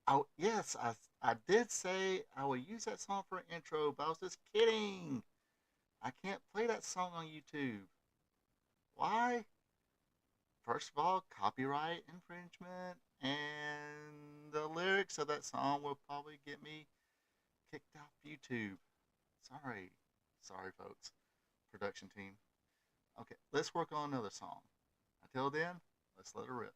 Oh, yes, I did say I will use that song for an intro, but I was just kidding. I can't play that song on YouTube. Why? First of all, copyright infringement, and the lyrics of that song will probably get me kicked off YouTube. Sorry. Sorry, folks. Production team. Okay, let's work on another song. Until then, let's let her rip.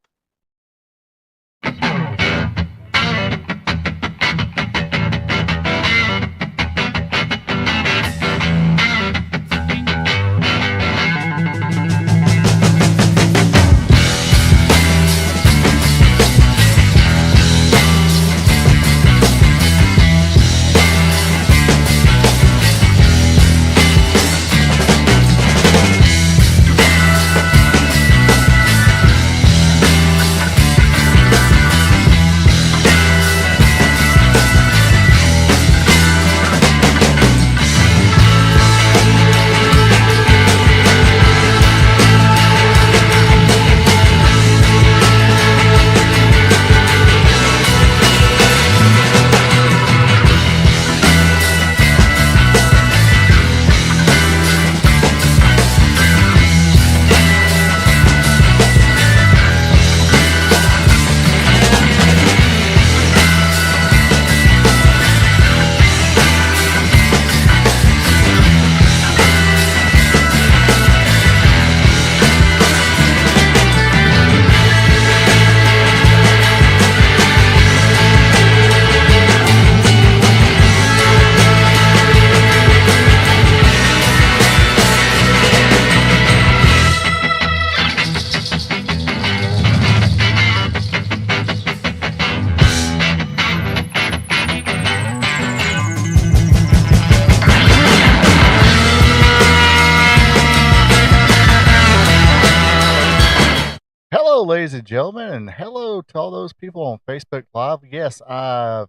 Hello, ladies and gentlemen, and hello to all those people on Facebook Live. Yes, I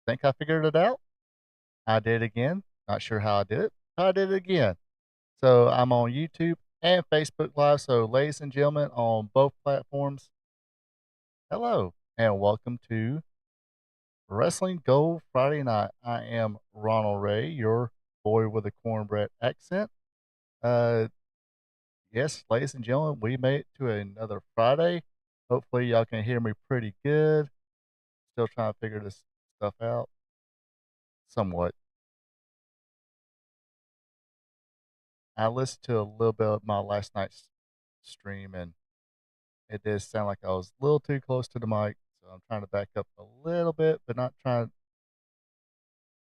think I figured it out. I did it again. Not sure how I did it. I did it again. So I'm on YouTube and Facebook Live. So, ladies and gentlemen, on both platforms, hello and welcome to Wrestling Gold Friday Night. I am Ronald Ray, your boy with a cornbread accent. Uh, yes, ladies and gentlemen, we made it to another Friday. Hopefully, y'all can hear me pretty good. Still trying to figure this stuff out somewhat. I listened to a little bit of my last night's stream, and it did sound like I was a little too close to the mic. So I'm trying to back up a little bit, but not trying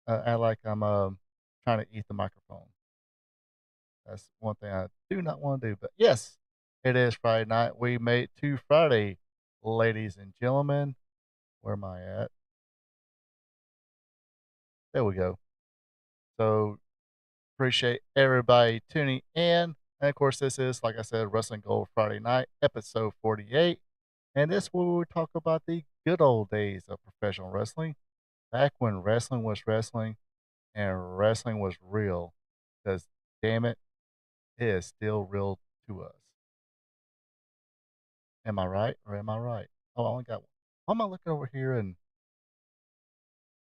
to act like I'm trying to eat the microphone. That's one thing I do not want to do. But yes, it is Friday night. We made it to Friday, ladies and gentlemen. Where am I at? There we go. So appreciate everybody tuning in. And of course, this is, like I said, Wrestling Gold Friday Night, episode 48. And this is where we talk about the good old days of professional wrestling, back when wrestling was wrestling and wrestling was real. Because, damn it, it is still real to us. Am I right or am I right? Oh, I only got one. Why am I looking over here and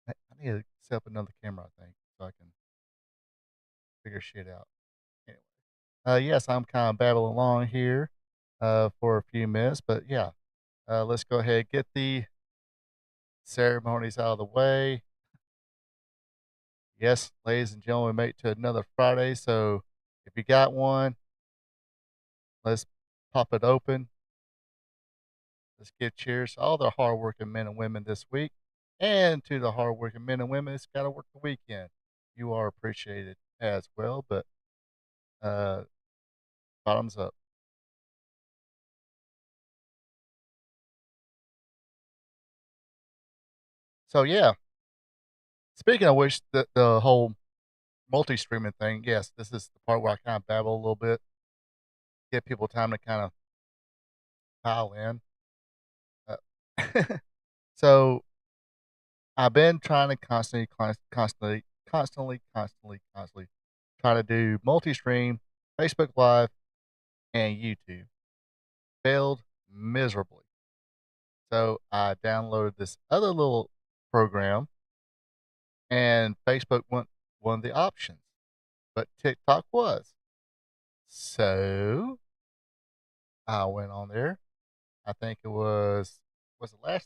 I need to set up another camera, I think, so I can figure shit out. Anyway. Yes, I'm kind of babbling along here for a few minutes, but yeah, let's go ahead and get the ceremonies out of the way. Yes, ladies and gentlemen, we made it to another Friday. So if you got one, let's pop it open. Let's give cheers to all the hardworking men and women this week, and to the hardworking men and women that's got to work the weekend. You are appreciated as well, but uh, bottoms up. So yeah, speaking of which, the whole multi-streaming thing, yes, this is the part where I kind of babble a little bit, give people time to kind of pile in. Uh, so I've been trying to constantly try to do multi-stream, Facebook Live, and YouTube. Failed miserably. So I downloaded this other little program, and Facebook wasn't one of the options, but TikTok was. So I went on there. I think it was it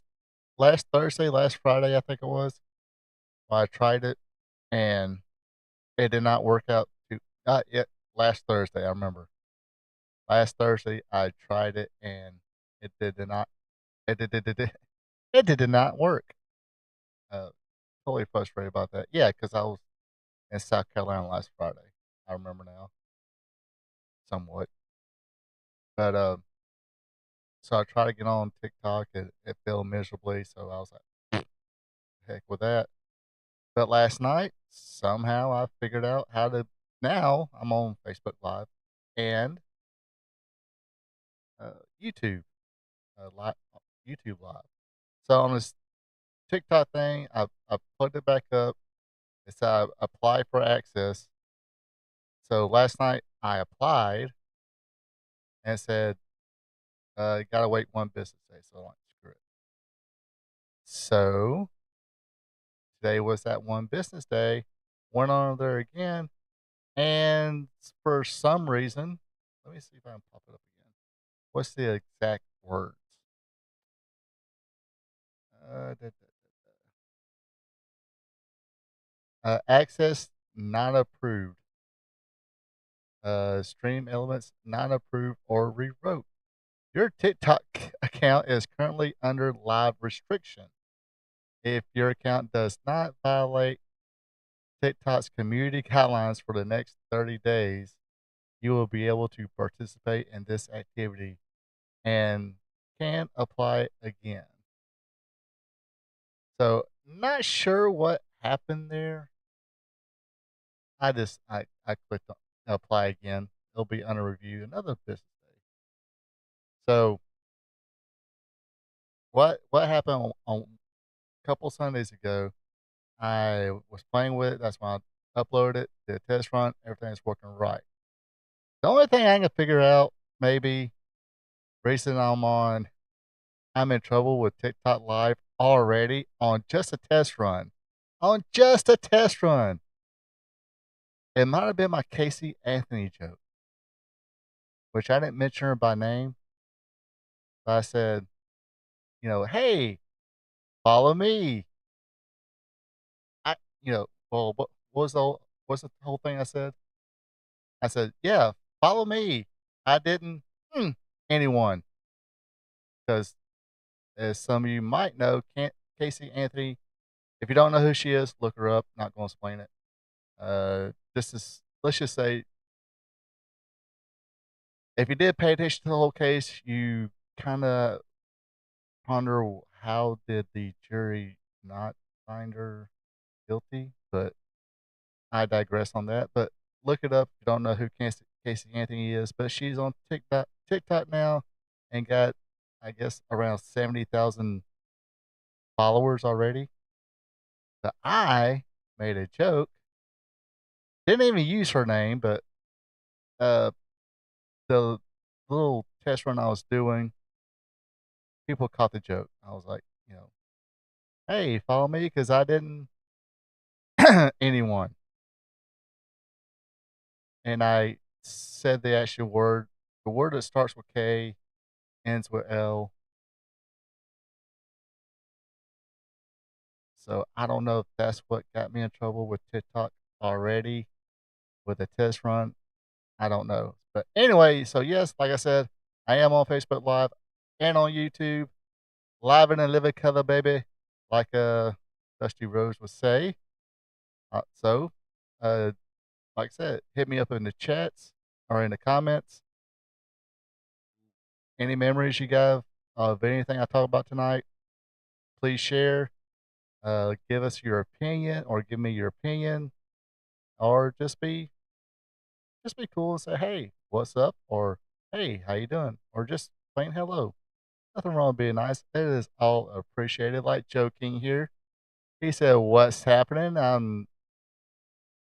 last Thursday, last Friday, I think it was. I tried it, and it did not work out too not yet last Thursday, I remember. Last Thursday, I tried it, and it did not it it did not work. Uh, Totally frustrated about that. Yeah, because I was in South Carolina last Friday. I remember now, somewhat. But, so I tried to get on TikTok, and it failed miserably, so I was like, "Heck with that." But last night, somehow I figured out how to now I'm on Facebook Live and, YouTube, li YouTube Live. So on this TikTok thing, I plugged it back up. It said apply for access. So last night I applied and it said, gotta wait 1 business day. So I'm like, screw it. So today was that 1 business day. Went on there again, and for some reason, let me see if I can pop it up again. What's the exact words? Access not approved. Stream elements not approved or revoked. Your TikTok account is currently under live restriction. If your account does not violate TikTok's community guidelines for the next 30 days, you will be able to participate in this activity and can apply again. So, not sure what happened there. I clicked on apply again. It'll be under review another business day. So, what happened on a couple Sundays ago? I was playing with it. That's when I uploaded it, did a test run. Everything's working right. The only thing I can figure out, maybe, reason I'm in trouble with TikTok Live already on just a test run. On just a test run. It might have been my Casey Anthony joke, which I didn't mention her by name. But I said, hey, follow me. I, well, what was what's the whole thing I said? I said, yeah, follow me. I didn't anyone because as some of you might know, Casey Anthony. If you don't know who she is, look her up. Not going to explain it. This is let's just say if you did pay attention to the whole case, you kind of ponder how did the jury not find her guilty? But I digress on that. But look it up if you don't know who Casey Anthony is. But she's on TikTok now and got, I guess, around 70,000 followers already. But I made a joke. Didn't even use her name, but uh, the little test run I was doing, people caught the joke. I was like, hey, follow me because I didn't anyone. And I said the actual word, the word that starts with K, ends with L. So I don't know if that's what got me in trouble with TikTok already with a test run. I don't know. But anyway, so yes, like I said, I am on Facebook Live and on YouTube. Live in a living color, baby, like Dusty Rose would say. So, uh, like I said, hit me up in the chats or in the comments. Any memories you got of anything I talked about tonight, please share. Give us your opinion or give me your opinion, or just be cool and say, hey, what's up? Or hey, how you doing? Or just plain hello. Nothing wrong with being nice. It is all appreciated. Like Joe King here. He said, what's happening?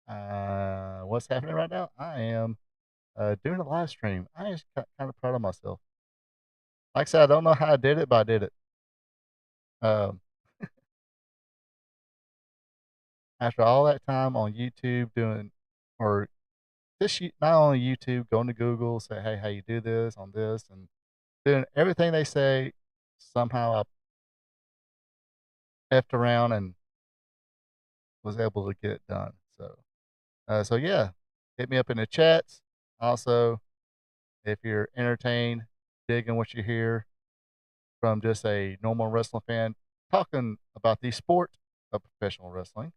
What's happening right now? I am doing a live stream. I am kind of proud of myself. Like I said, I don't know how I did it, but I did it. Um, after all that time on YouTube doing, or not only YouTube, going to Google, say, hey, how you do this on this, and doing everything they say, somehow I effed around and was able to get it done. So yeah, hit me up in the chats. Also, if you're entertained, digging what you hear from just a normal wrestling fan talking about the sport of professional wrestling,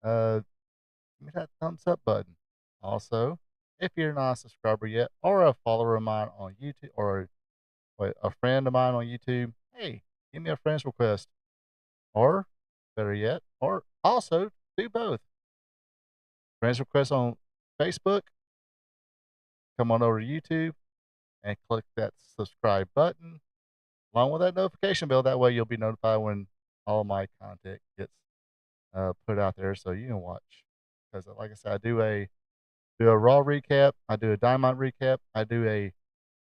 give me that thumbs up button. Also, if you're not a subscriber yet or a follower of mine on YouTube or a friend of mine on YouTube, hey, give me a friend's request. Or better yet, or also do both. Friends request on Facebook, come on over to YouTube and click that subscribe button along with that notification bell. That way you'll be notified when all my content gets put out there so you can watch. Because like I said, I do a Raw recap, I do a Dynamite recap, I do a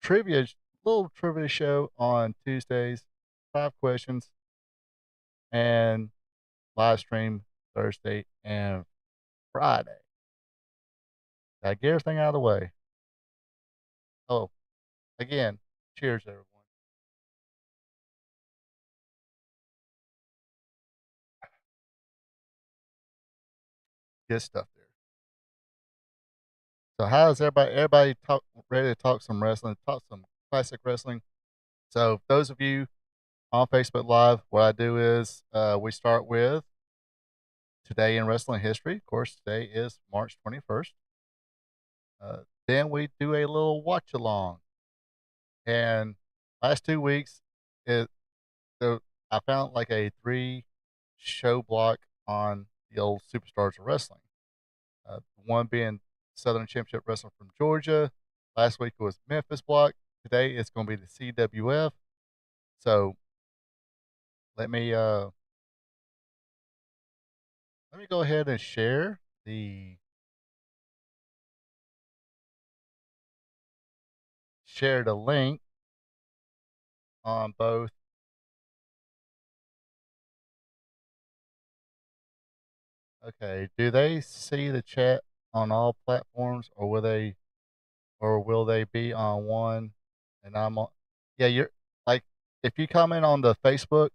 trivia little trivia show on Tuesdays, 5 questions, and live stream Thursday and Friday. Gotta get everything out of the way. Oh, again, cheers, everyone. Good stuff there. So, how is everybody? Everybody ready to talk some wrestling? Talk some classic wrestling. So, those of you on Facebook Live, what I do is we start with today in wrestling history. Of course, today is March 21st. Then we do a little watch along, and last 2 weeks is so I found like a 3 show block on the old superstars of wrestling. One being Southern Championship Wrestling from Georgia. Last week it was Memphis block. Today it's going to be the CWF. So let me uh, let me go ahead and share the link on both. Okay, do they see the chat on all platforms, or will they be on one? And I'm on. Yeah, you're like if you comment on the Facebook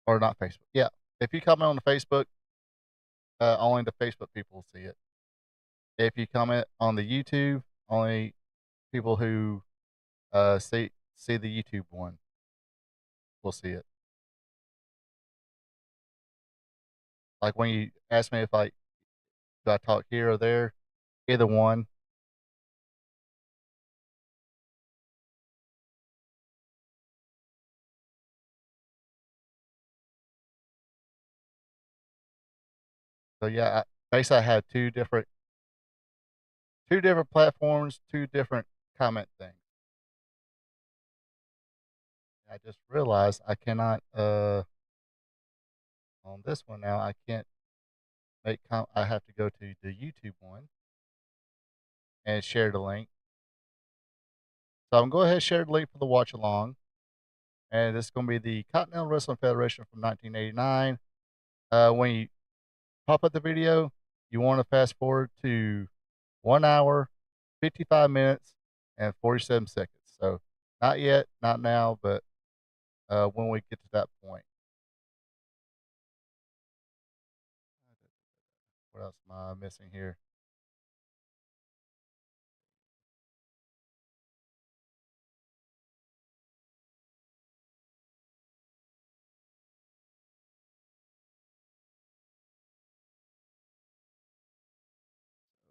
or not Facebook. Yeah, if you comment on the Facebook, only the Facebook people will see it. If you comment on the YouTube, only people who see the YouTube one will see it. Like when you ask me if do I talk here or there, either one. So yeah, basically I had two different platforms, two different comment things. I just realized I cannot on this one now I can't I have to go to the YouTube one and share the link. So I'm going to go ahead and share the link for the watch along. And this is going to be the Continental Wrestling Federation from 1989. When you pop up the video, you want to fast forward to 1 hour, 55 minutes, and 47 seconds. So not yet, not now, but when we get to that point. What else am I missing here?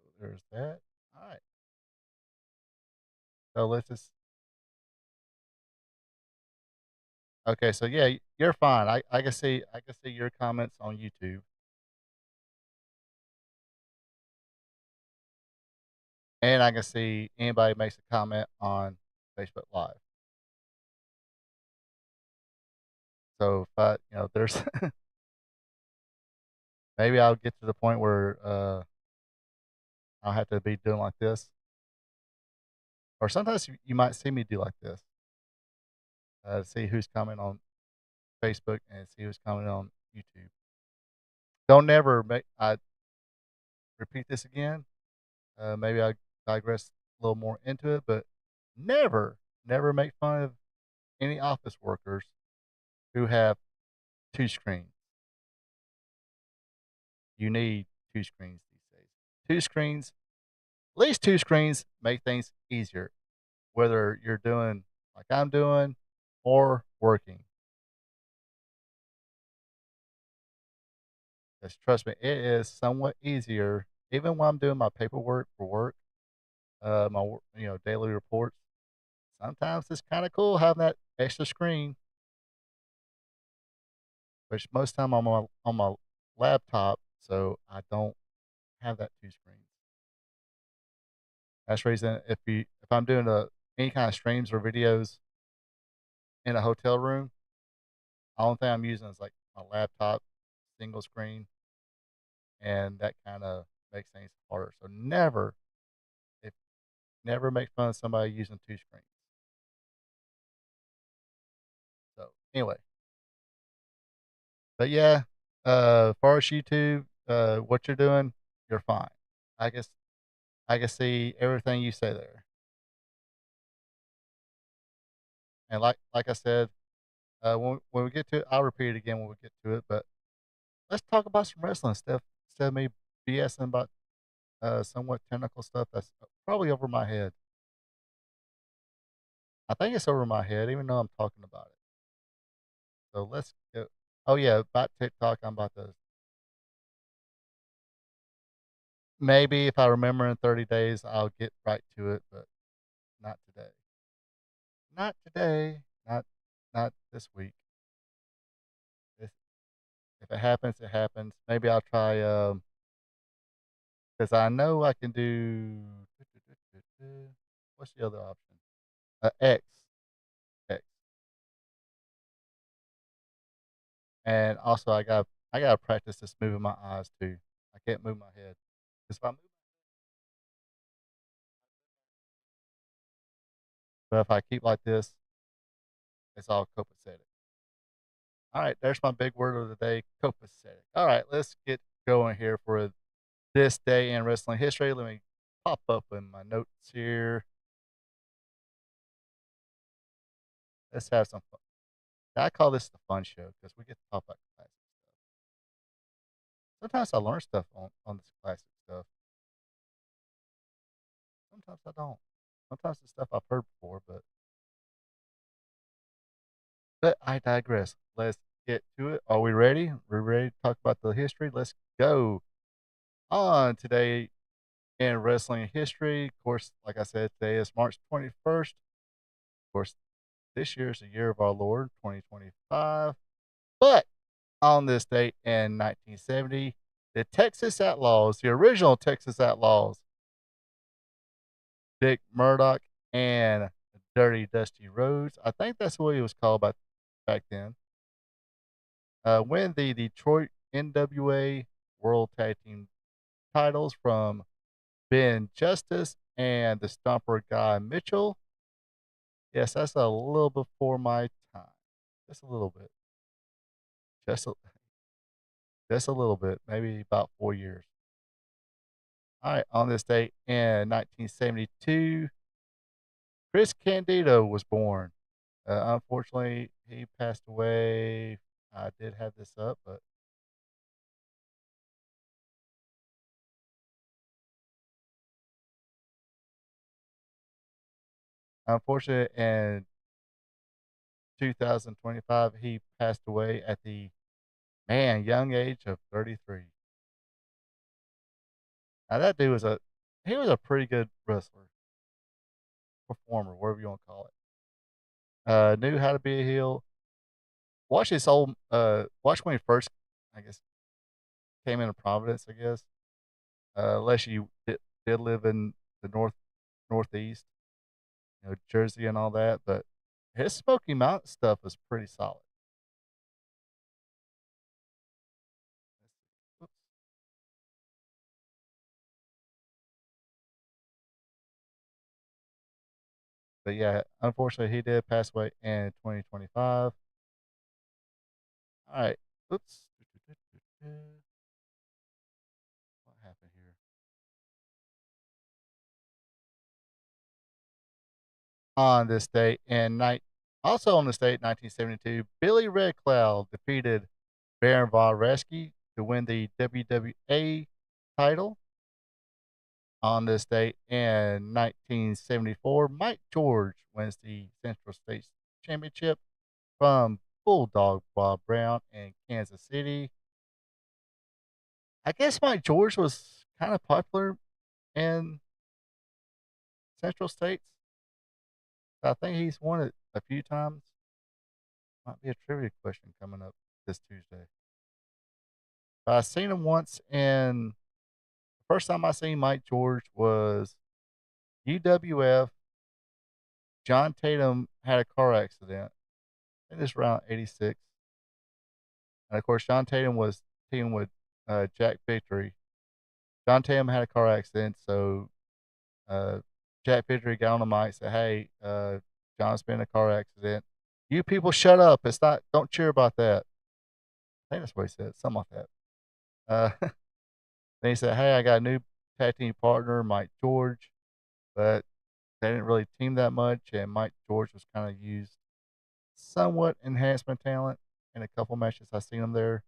So there's that. All right. So let's just. Okay. So yeah, you're fine. I can see your comments on YouTube, and I can see anybody makes a comment on Facebook Live. So if there's maybe I'll get to the point where I'll have to be doing like this, or sometimes you might see me do like this. See who's coming on. Facebook and see who's coming on YouTube. Don't never make I repeat this again. Maybe I digress a little more into it, but never, never make fun of any office workers who have two screens. You need two screens these days. Two screens, at least two screens, make things easier, whether you're doing like I'm doing or working. Because trust me, it is somewhat easier, even when I'm doing my paperwork for work, daily reports. Sometimes it's kind of cool having that extra screen, which most time I'm on my laptop, so I don't have that two screens. That's the reason if I'm doing any kind of streams or videos in a hotel room, the only thing I'm using is like my laptop, single screen, and that kind of makes things harder. So if never make fun of somebody using two screens. So anyway, but yeah, as far as YouTube, what you're doing, you're fine. I guess I can see everything you say there, and like I said, when we get to it, I'll repeat it again when we get to it. But let's talk about some wrestling stuff instead of me BSing about somewhat technical stuff that's probably over my head. I think it's over my head, even though I'm talking about it. So let's go. Oh yeah, about TikTok, I'm about to maybe if I remember in 30 days, I'll get right to it, but not today. Not today. Not this week. If, if it happens, it happens. Maybe I'll try because I know I can do. What's the other option? X. X. And also, I gotta practice this moving my eyes too. I can't move my head. 'Cause if I keep like this, it's all copacetic. All right, there's my big word of the day, copacetic. All right, let's get going here for this day in wrestling history. Let me pop up in my notes here. Let's have some fun. I call this the fun show because we get to talk about classic stuff. Sometimes I learn stuff on this classic stuff. Sometimes I don't. Sometimes it's stuff I've heard before, but I digress. Let's get to it. Are we ready? We're ready to talk about the history. Let's go on today in wrestling history. Of course, like I said, today is March 21st. Of course, this year is the year of our Lord, 2025. But on this date in 1970, the Texas Outlaws, the original Texas Outlaws, Dick Murdoch and Dirty Dusty Rhodes, I think that's what he was called back then, win the Detroit NWA World Tag Team titles from Ben Justice and the Stomper Guy Mitchell. Yes, that's a little before my time. Just a little bit. Just a, just a little bit. Maybe about 4 years. All right. On this date in 1972, Chris Candido was born. Unfortunately, he passed away. I did have this up, but unfortunately, in 2025, he passed away at the young age of 33. Now that dude he was a pretty good wrestler, performer, whatever you want to call it. Knew how to be a heel. Watch when he first, I guess, came into Providence. I guess, unless you did live in the northeast, Jersey and all that. But his Smoky Mountain stuff was pretty solid. Oops. But yeah, unfortunately, he did pass away in 2025. All right. Oops. What happened here? On this date in night, also on this date, 1972, Billy Red Cloud defeated Baron Von Raschke to win the WWA title. On this date in 1974, Mike George wins the Central States Championship from Bulldog Bob Brown in Kansas City. I guess Mike George was kind of popular in Central States. I think he's won it a few times. Might be a trivia question coming up this Tuesday. But I seen him once, and the first time I seen Mike George was UWF. John Tatum had a car accident. I think it's around '86, and of course, John Tatum was teaming with Jack Victory. John Tatum had a car accident, so uh, Jack Victory got on the mic and said, "Hey, John's been in a car accident. You people shut up. It's not. Don't cheer about that." I think that's what he said, something like that. Then he said, "Hey, I got a new tag team partner, Mike George, but they didn't really team that much, and Mike George was kind of used somewhat enhancement talent in a couple matches I seen him there.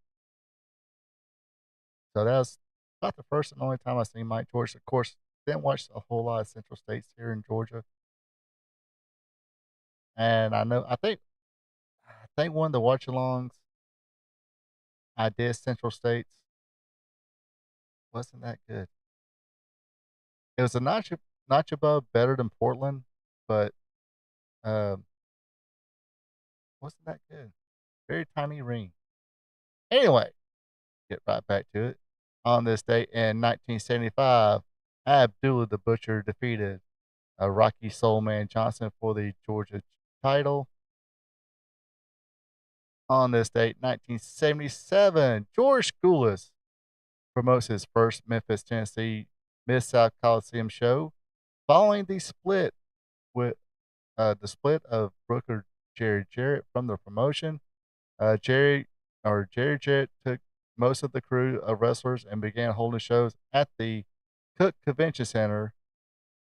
So that was about the first and only time I seen Mike George. Of course, didn't watch a whole lot of Central States here in Georgia, and I think one of the watch-alongs I did Central States wasn't that good. It was a notch above better than Portland, but um, wasn't that good. Very tiny ring. Anyway, get right back to it. On this date in 1975, Abdullah the Butcher defeated Rocky Soulman Johnson for the Georgia title. On this date, 1977, George Goulas promotes his first Memphis, Tennessee Mid South Coliseum show following with the split of Brooker Jerry Jarrett from the promotion. Jerry Jarrett took most of the crew of wrestlers and began holding shows at the Cook Convention Center.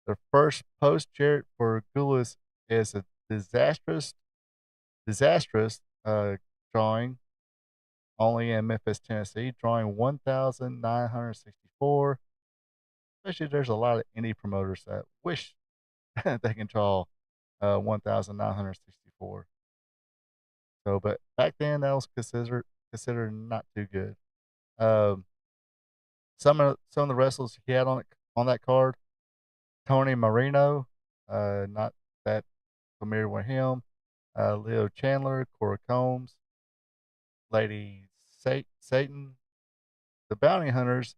The first post Jarrett for Goulas is a disastrous drawing only in Memphis, Tennessee, drawing 1,964. Especially, there's a lot of indie promoters that wish they can draw 1,964. So, but back then that was considered not too good. Um, some of the wrestlers he had on that card: Tony Marino, not that familiar with him. Leo Chandler, Cora Combs, Lady Satan, the Bounty Hunters,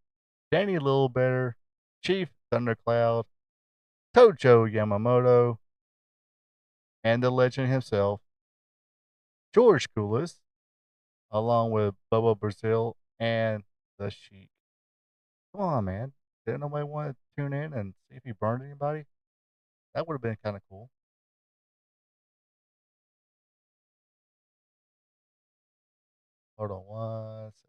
Danny Littlebetter, Chief Thundercloud, Tojo Yamamoto, and the legend himself, George Goulas, along with Bubba Brazil and the Sheik. Come on, man. Didn't nobody want to tune in and see if he burned anybody? That would have been kind of cool. Hold on one second.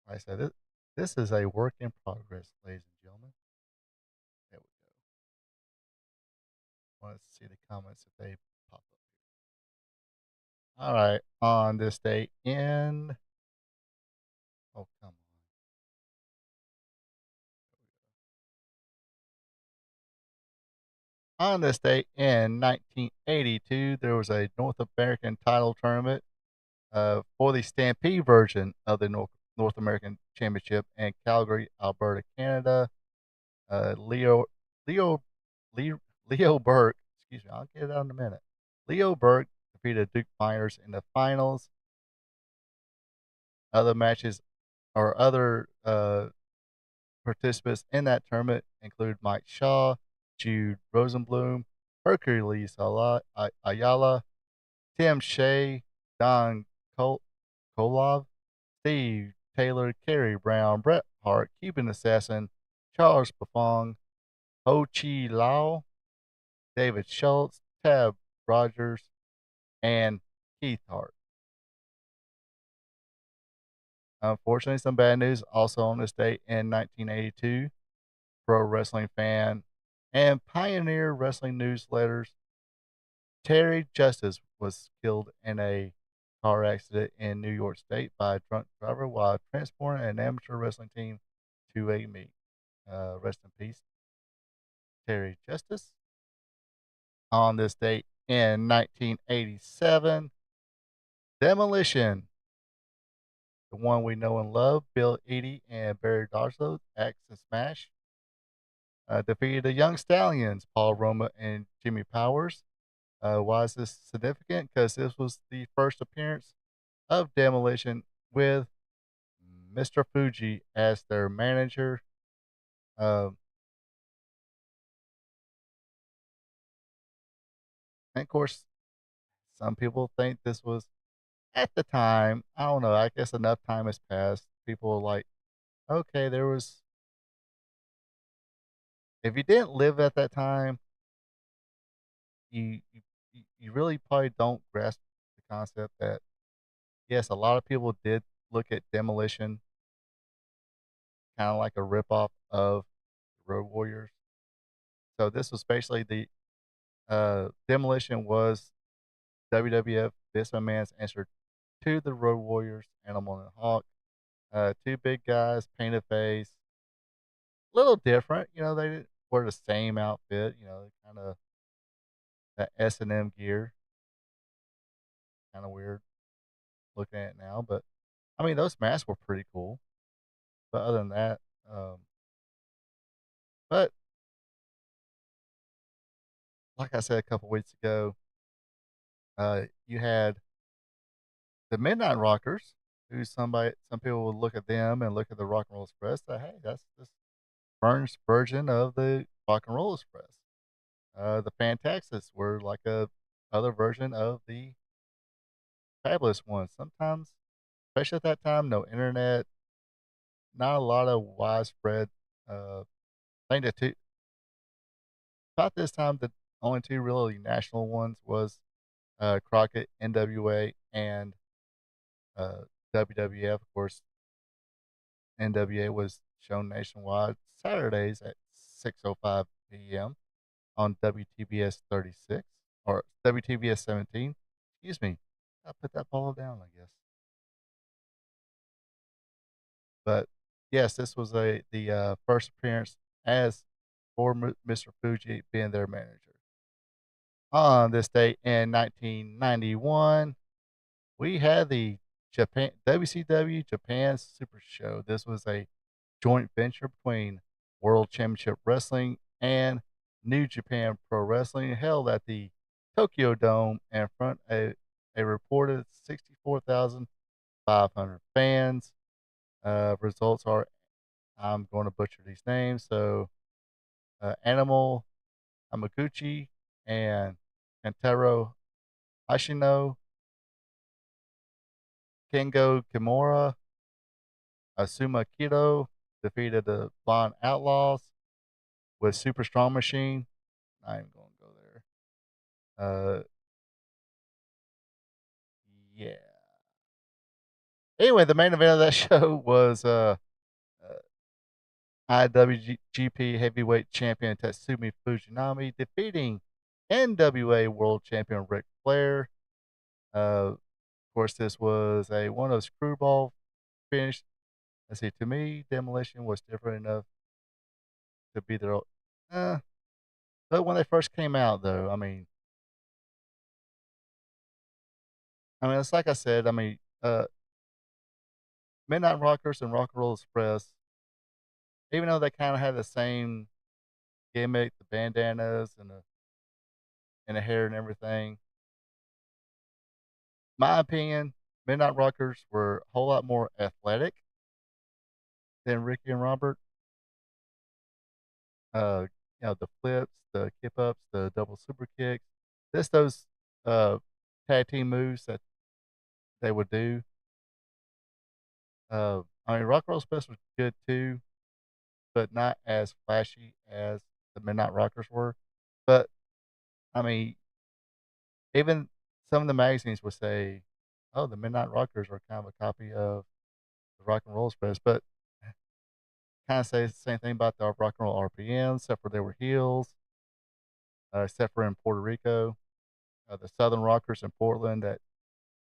Like I said, this is a work in progress, ladies and gentlemen. There we go. Want to see the comments if they pop up. All right. On this day in. Oh, come on. On this day in 1982, there was a North American title tournament for the Stampede version of the North American Championship in Calgary, Alberta, Canada. Uh, Leo Leo Leo Burke, excuse me, I'll get it out in a minute. Leo Burke defeated Duke Myers in the finals. Other matches or other participants in that tournament include Mike Shaw, Jude Rosenblum, Hercules Ayala, Tim Shea, Don Kolov, Steve Taylor, Kerry Brown, Bret Hart, Cuban Assassin, Charles Buffon, Ho Chi Lao, David Schultz, Tab Rogers, and Keith Hart. Unfortunately, some bad news also on this date in 1982. Pro wrestling fan and pioneer wrestling newsletters Terry Justice was killed in a car accident in New York State by a drunk driver while transporting an amateur wrestling team to a meet. Rest in peace, Terry Justice. On this date in 1987, Demolition, the one we know and love, Bill Eadie and Barry Darsow, Axe and Smash, defeated the Young Stallions, Paul Roma and Jimmy Powers. Why is this significant? Because this was the first appearance of Demolition with Mr. Fuji as their manager. Um, and of course, some people think this was at the time. I don't know. I guess enough time has passed. People are like, okay, there was. If you didn't live at that time, you really probably don't grasp the concept that yes, a lot of people did look at Demolition kind of like a ripoff of Road Warriors. So this was basically the Demolition was WWF This Man's answer to the Road Warriors, Animal and Hawk. Two big guys, painted face, a little different. You know, they didn't wear the same outfit. You know, kind of that S&M gear, kind of weird looking at it now. But I mean, those masks were pretty cool. But other than that, um, but like I said a couple weeks ago, you had the Midnight Rockers, who some people would look at them and look at the Rock and Roll Express, say, hey, that's this Burns version of the Rock and Roll Express. The Fantaxis were like a other version of the Fabulous ones. Sometimes, especially at that time, no internet, not a lot of widespread thing. About this time, the only two really national ones was Crockett, NWA, and uh, WWF. Of course, NWA was shown nationwide Saturdays at 6:05 p.m. on WTBS 36 or WTBS 17. Excuse me. I put that ball down, I guess. But yes, this was the first appearance as for Mr. Fuji being their manager. On this date in 1991, we had the Japan WCW Japan Super Show. This was a joint venture between World Championship Wrestling and New Japan Pro Wrestling, held at the Tokyo Dome in front of a reported 64,500 fans. Results are, I'm going to butcher these names. So, Animal Hamaguchi and Kentaro Ashino, Kengo Kimura, Asuma Kido defeated the Von Outlaws with Super Strong Machine. Not even going to go there. Yeah. Anyway, the main event of that show was uh, IWGP Heavyweight Champion Tatsumi Fujinami defeating NWA World Champion Ric Flair. Of course, this was a one of screwball finish. Let's see. To me, Demolition was different enough to be their. Uh, but when they first came out, though, I mean, it's like I said. Midnight Rockers and Rock and Roll Express, even though they kind of had the same gimmick, the bandanas and the hair and everything. My opinion, Midnight Rockers were a whole lot more athletic than Ricky and Robert. Uh, the flips, the kip ups, the double super kicks, just those uh tag team moves that they would do. I mean, Rock and Roll Express was good too, but not as flashy as the Midnight Rockers were. But I mean, even some of the magazines would say, "Oh, the Midnight Rockers are kind of a copy of the Rock and Roll Express," but kind of say the same thing about the Rock and Roll RPM, except for they were heels, except for in Puerto Rico, the Southern Rockers in Portland that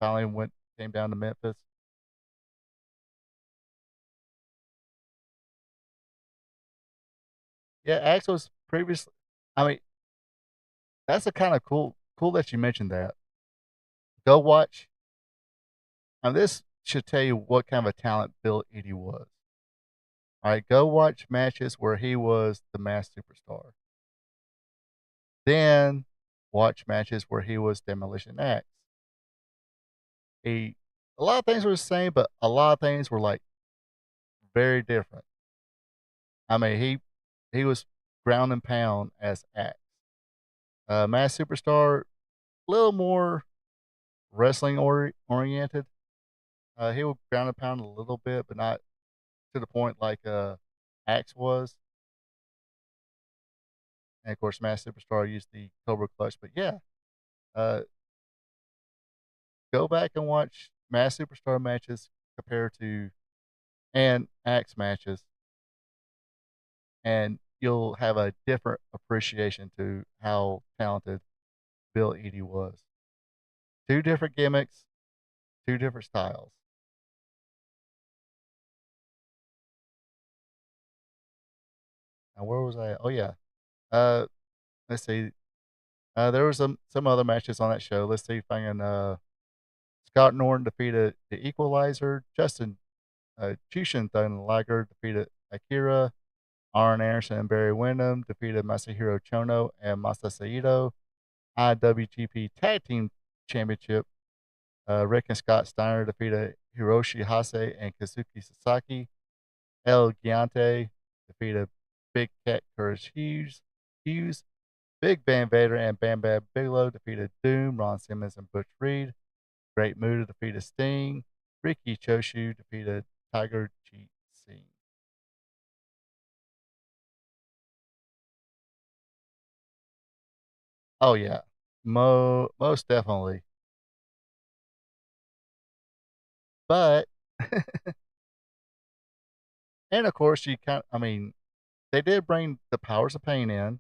finally came down to Memphis. Yeah, Axe was previously. I mean, that's a kind of cool that you mentioned that. Go watch. And this should tell you what kind of a talent Bill Eadie was. All right, go watch matches where he was the mass superstar. Then watch matches where he was Demolition Axe. He a lot of things were the same, but a lot of things were like very different. I mean, he was ground and pound as Axe. Mass superstar, a little more wrestling oriented. He would ground and pound a little bit, but not to the point like Axe was. And of course, Mass Superstar used the Cobra Clutch. But yeah, uh, go back and watch Mass Superstar matches compared to and Axe matches, and you'll have a different appreciation to how talented Bill Eadie was. Two different gimmicks, two different styles. And where was I? Oh yeah. Uh, let's see. There was some other matches on that show. Let's see if I can. Scott Norton defeated the Equalizer. Justin Jushin Thunder Liger defeated Akira. Arn Anderson and Barry Windham defeated Masahiro Chono and Masa Saito. IWGP Tag Team Championship. Rick and Scott Steiner defeated Hiroshi Hase and Kazuki Sasaki. El Giante defeated Big Cat Curtis Hughes. Big Van Vader and Bam Bam Bigelow defeated Doom, Ron Simmons, and Butch Reed. Great Muta defeated Sting. Ricky Choshu defeated Tiger Jeet Singh. Oh yeah, most definitely. But and of course you kind. I mean, they did bring the Powers of Pain in.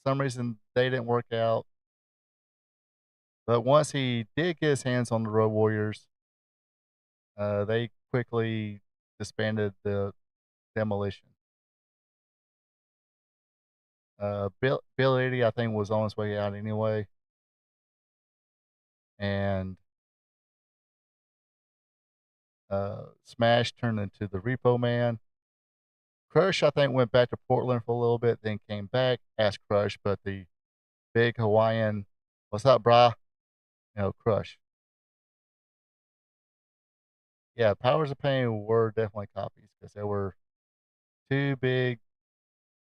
Some reason they didn't work out. But once he did get his hands on the Road Warriors, they quickly disbanded the Demolition. Bill Eadie, I think, was on his way out anyway, and Smash turned into the Repo Man. Crush, I think, went back to Portland for a little bit, then came back as Crush, but the big Hawaiian, what's up, brah? Crush. Yeah, Powers of Pain were definitely copies because there were two big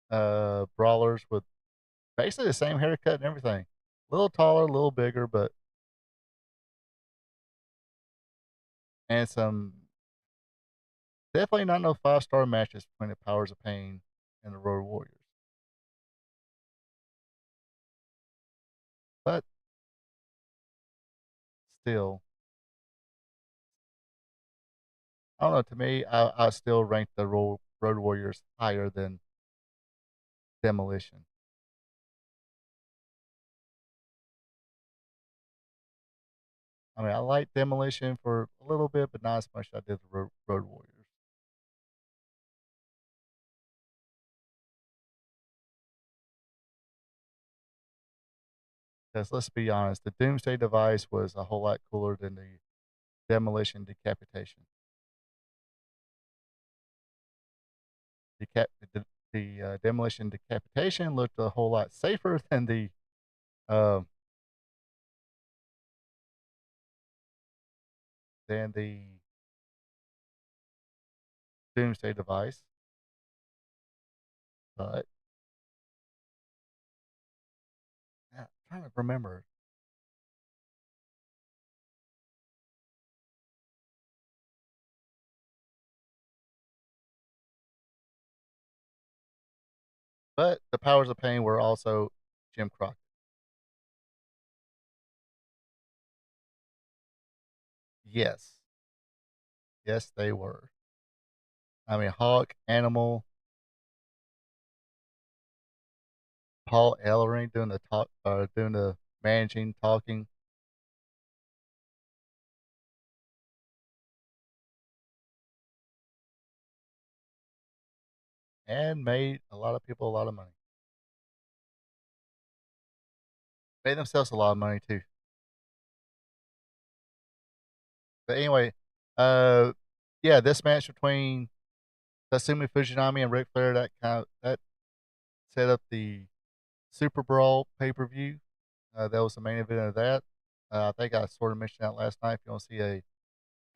brawlers with basically the same haircut and everything. A little taller, a little bigger, but and some definitely not no 5-star matches between the Powers of Pain and the Road Warriors. But still, I don't know. To me, I still rank the Road Warriors higher than Demolition. I mean, I like Demolition for a little bit, but not as much as I did the Road Warriors. Because let's be honest, the Doomsday device was a whole lot cooler than the Demolition decapitation. The Demolition decapitation looked a whole lot safer um, than the Doomsday device. But I'm trying to remember. But the Powers of Pain were also Jim Crockett. Yes. Yes, they were. I mean, Hawk, Animal, Paul Ellering doing the managing, talking, and made a lot of people a lot of money. Made themselves a lot of money too. But anyway, uh, yeah, this match between Tatsumi Fujinami and Ric Flair that set up the Super Brawl pay per view. That was the main event of that. I think I sort of mentioned that last night. If you want to see a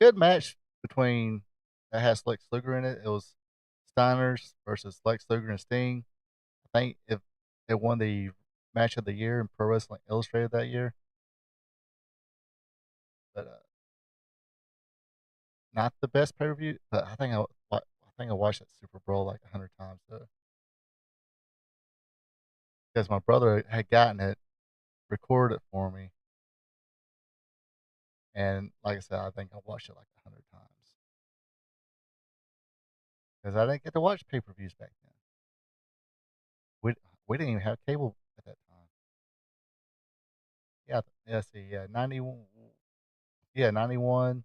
good match between that has Lex Luger in it, it was Steiners versus Lex Luger and Sting. I think if it won the match of the year in Pro Wrestling Illustrated that year, but not the best pay per view. But I think I watched that Super Bowl like 100 times though, because my brother had gotten it, recorded it for me, and like I said, I think I watched it like 100 times because I didn't get to watch pay per views back then. We we didn't even have cable at that time. Yeah, yeah. See, yeah, 91. Yeah, 91.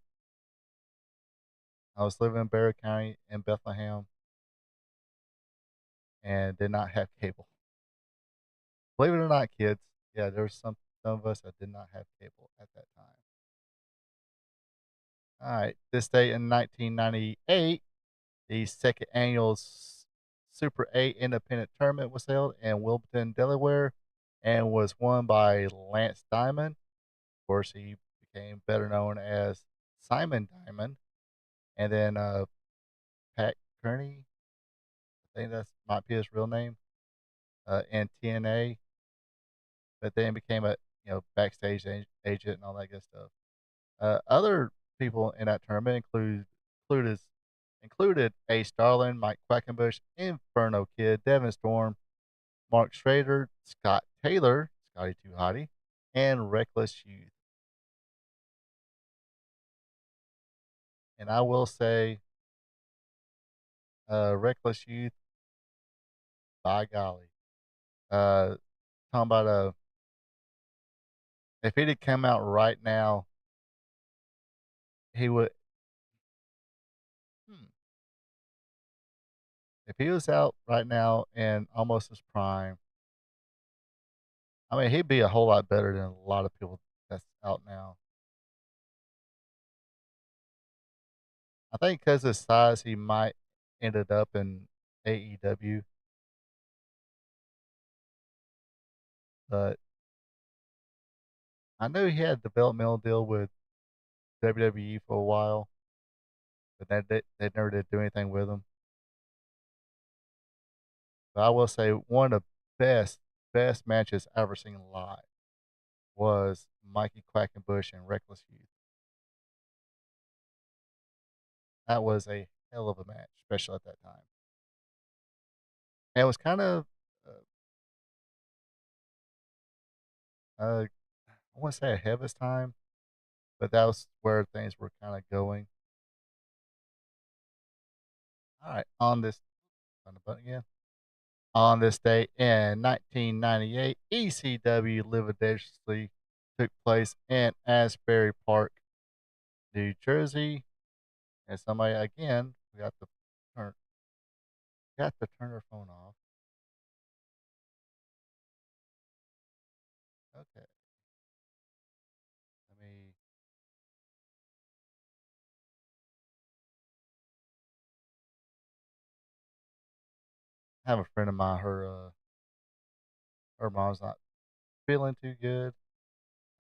I was living in Barrow County in Bethlehem and did not have cable. Believe it or not, kids, yeah, there was some of us that did not have cable at that time. All right, this day in 1998, the second annual Super 8 Independent Tournament was held in Wilmington, Delaware, and was won by Lance Diamond. Of course, he became better known as Simon Diamond, and then Pat Kearney, I think that might be his real name, in TNA, but then became a backstage agent and all that good stuff. Other people in that tournament included included Ace Starlin, Mike Quackenbush, Inferno Kid, Devin Storm, Mark Schrader, Scott Taylor, Scotty Too Hottie, and Reckless Youth. And I will say, Reckless Youth, by golly, uh, talking about if he'd come out right now, he would. Hmm, if he was out right now in almost his prime, I mean, he'd be a whole lot better than a lot of people that's out now. I think because of his size, he might ended up in AEW, but I know he had a developmental deal with WWE for a while, but they never did do anything with him. But I will say one of the best matches I ever seen live was Mikey Quackenbush and Reckless Youth. That was a hell of a match, especially at that time. And it was kind of, I want to say ahead of his time, but that was where things were kind of going. All right, on the button again. On this day in 1998, ECW Live Dangerously took place in Asbury Park, New Jersey. And somebody again, turn got to turn their phone off. Okay, let me have a friend of mine. Her mom's not feeling too good.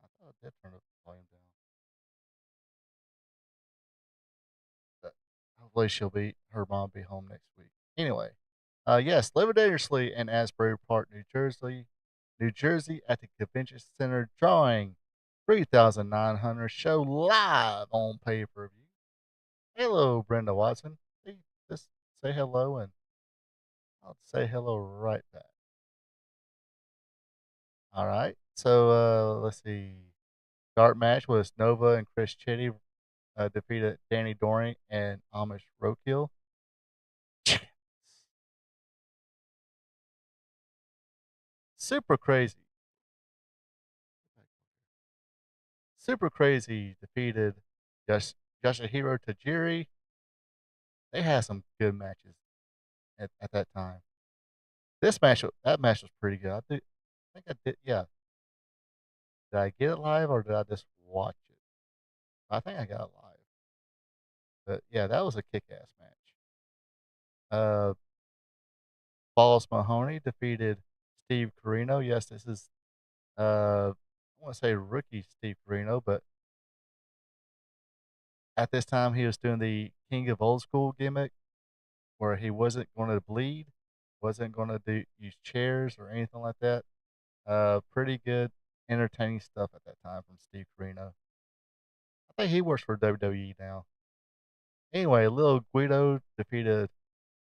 I thought I did turn the volume down, but hopefully her mom be home next week. Anyway, yes, Live Dangerously in Asbury Park, New Jersey at the Convention Center, drawing 3,900 show live on pay per view. Hello, Brenda Watson. Hey, just say hello and I'll say hello right back. All right. So let's see. Start match was Nova and Chris Chitty defeated Danny Doring and Amish Roadkill. Super crazy. Super crazy defeated Yosh- Yoshihiro Tajiri. They had some good matches at that time. That match was pretty good. I think I did. Yeah, did I get it live or did I just watch it? I think I got it live. But yeah, that was a kick-ass match. Uh, Balls Mahoney defeated Steve Carino. Yes, this is I want to say rookie Steve Carino, but at this time he was doing the King of Old School gimmick, where he wasn't going to bleed, wasn't going to do use chairs or anything like that. Pretty good, entertaining stuff at that time from Steve Carino. I think he works for WWE now. Anyway, Lil Guido defeated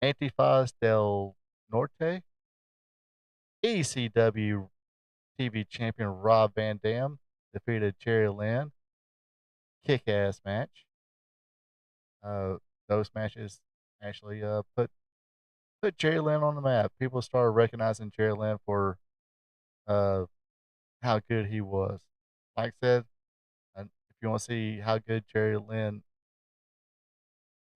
Antifaz del Norte. ECW TV champion Rob Van Dam defeated Jerry Lynn. Kick ass match. Uh, those matches actually put Jerry Lynn on the map. People started recognizing Jerry Lynn for uh, how good he was. Like I said, and if you want to see how good Jerry Lynn,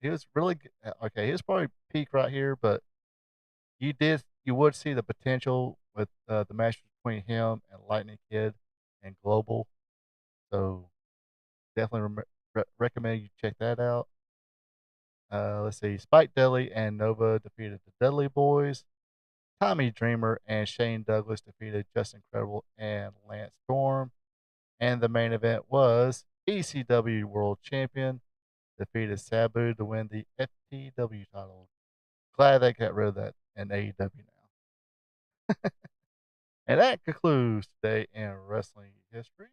he was really good. Okay. He was probably peak right here, but you would see the potential with the match between him and Lightning Kid and Global. So definitely recommend you check that out. Let's see, Spike Dudley and Nova defeated the Dudley Boys. Tommy Dreamer and Shane Douglas defeated Justin Credible and Lance Storm. And the main event was ECW World Champion defeated Sabu to win the FTW title. Glad they got rid of that in AEW now. And that concludes today in wrestling history.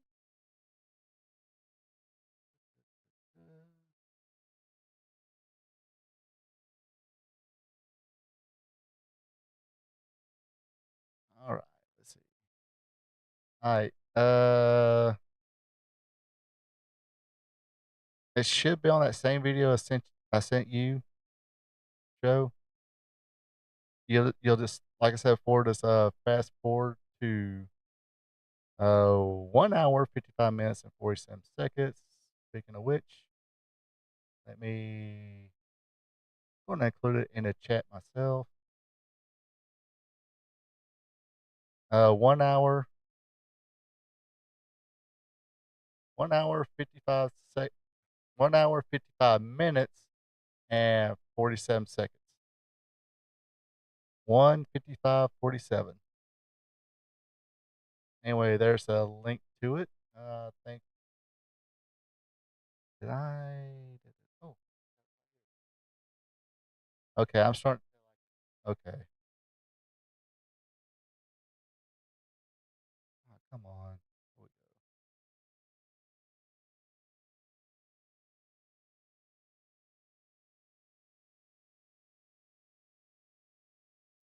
All right, let's see. All right, it should be on that same video I sent you, Joe. You'll just like I said forward us fast forward to 1 hour 55 minutes and 47 seconds. Speaking of which, let me go and include it in the chat myself. 1 hour 1 hour 1 hour 55 minutes and 47 seconds. 1:55:47. Anyway, there's a link to it. I think did I? Oh, okay. I'm starting. Okay. Oh, come on. Here we go.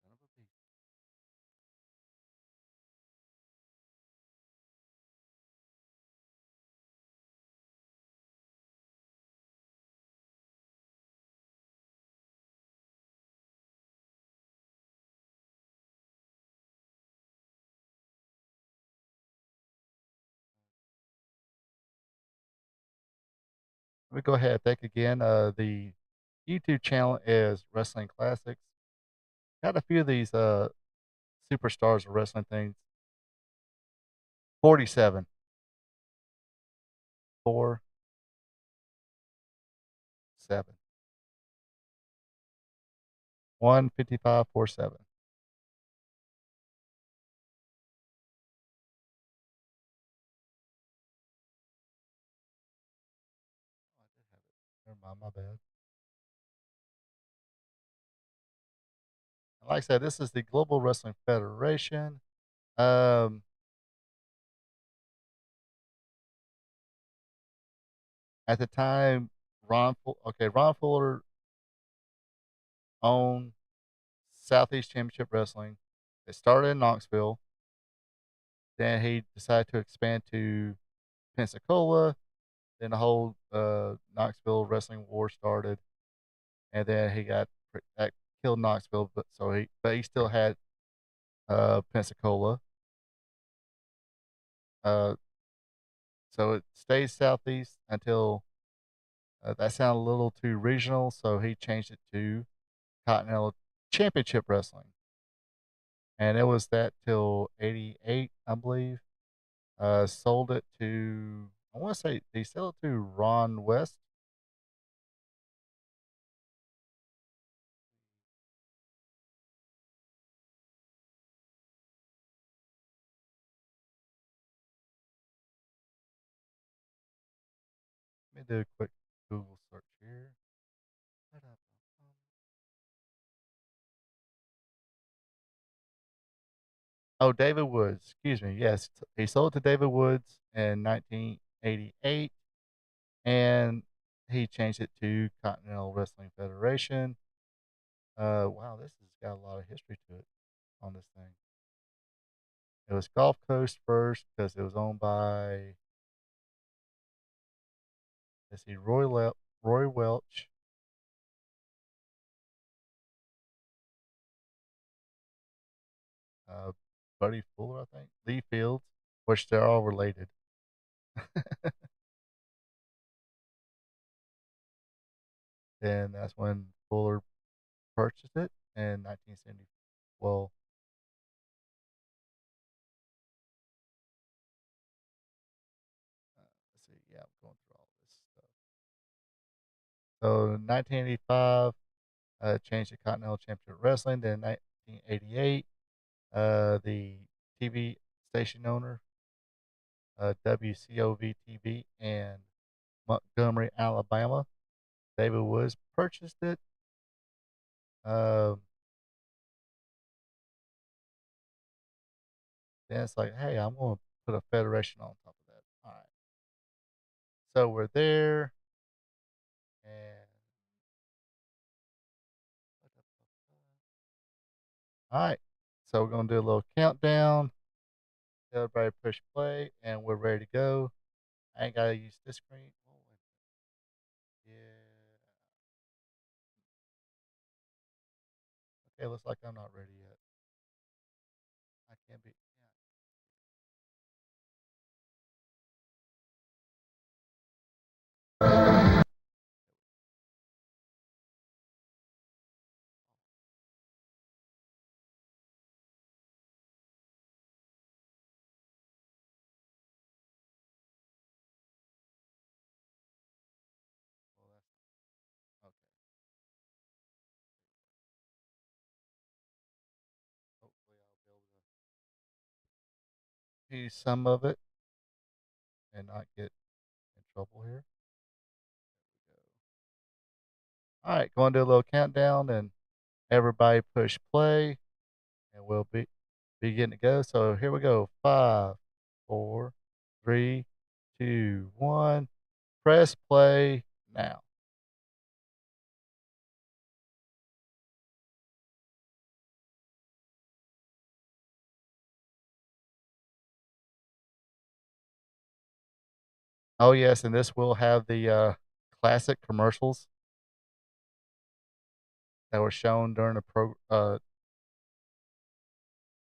Son of a beast. Let me go ahead. Thank again. The YouTube channel is Wrestling Classics. Got a few of these superstars of wrestling things. 47, 4, 7, 1:55, 47. Oh, I did have it. Never mind, my bad. And like I said, this is the Global Wrestling Federation. Um, at the time, Ron Fuller owned Southeast Championship Wrestling. It started in Knoxville. Then he decided to expand to Pensacola. Then the whole Knoxville wrestling war started, and then that killed Knoxville. But he still had Pensacola. Uh, so it stays Southeast until that sounded a little too regional, so he changed it to Continental Championship Wrestling, and it was that till '88, I believe. Sold it to, I want to say, they sold it to Ron West. Let me do a quick Google search here. Oh, David Woods. Excuse me. Yes, he sold to David Woods in 1988, and he changed it to Continental Wrestling Federation. Wow, this has got a lot of history to it on this thing. It was Gulf Coast first because it was owned by, let's see, Roy Welch, uh, Buddy Fuller, I think, Lee Fields, which they're all related. And that's when Fuller purchased it in 1970. Well, let's see. Yeah, I'm going through all this stuff. So 1985, changed to Continental Championship Wrestling. Then 1988, the TV station owner, WCOV TV in Montgomery, Alabama, David Woods purchased it. Um, then it's like, hey, I'm going to put a federation on top of that. All right. So we're there, and all right. So we're gonna do a little countdown. Everybody push play, and we're ready to go. I ain't gotta use this screen. Oh, yeah. Okay, looks like I'm not ready yet. I can't be. Yeah. Well, that's okay. Hopefully, I'll be able to use some of it and not get in trouble here. There we go. All right, going to do a little countdown, and everybody push play, and we'll be getting to go. So here we go. 5, 4, 3, 2, 1. Press play now. Oh yes, and this will have the classic commercials that were shown during the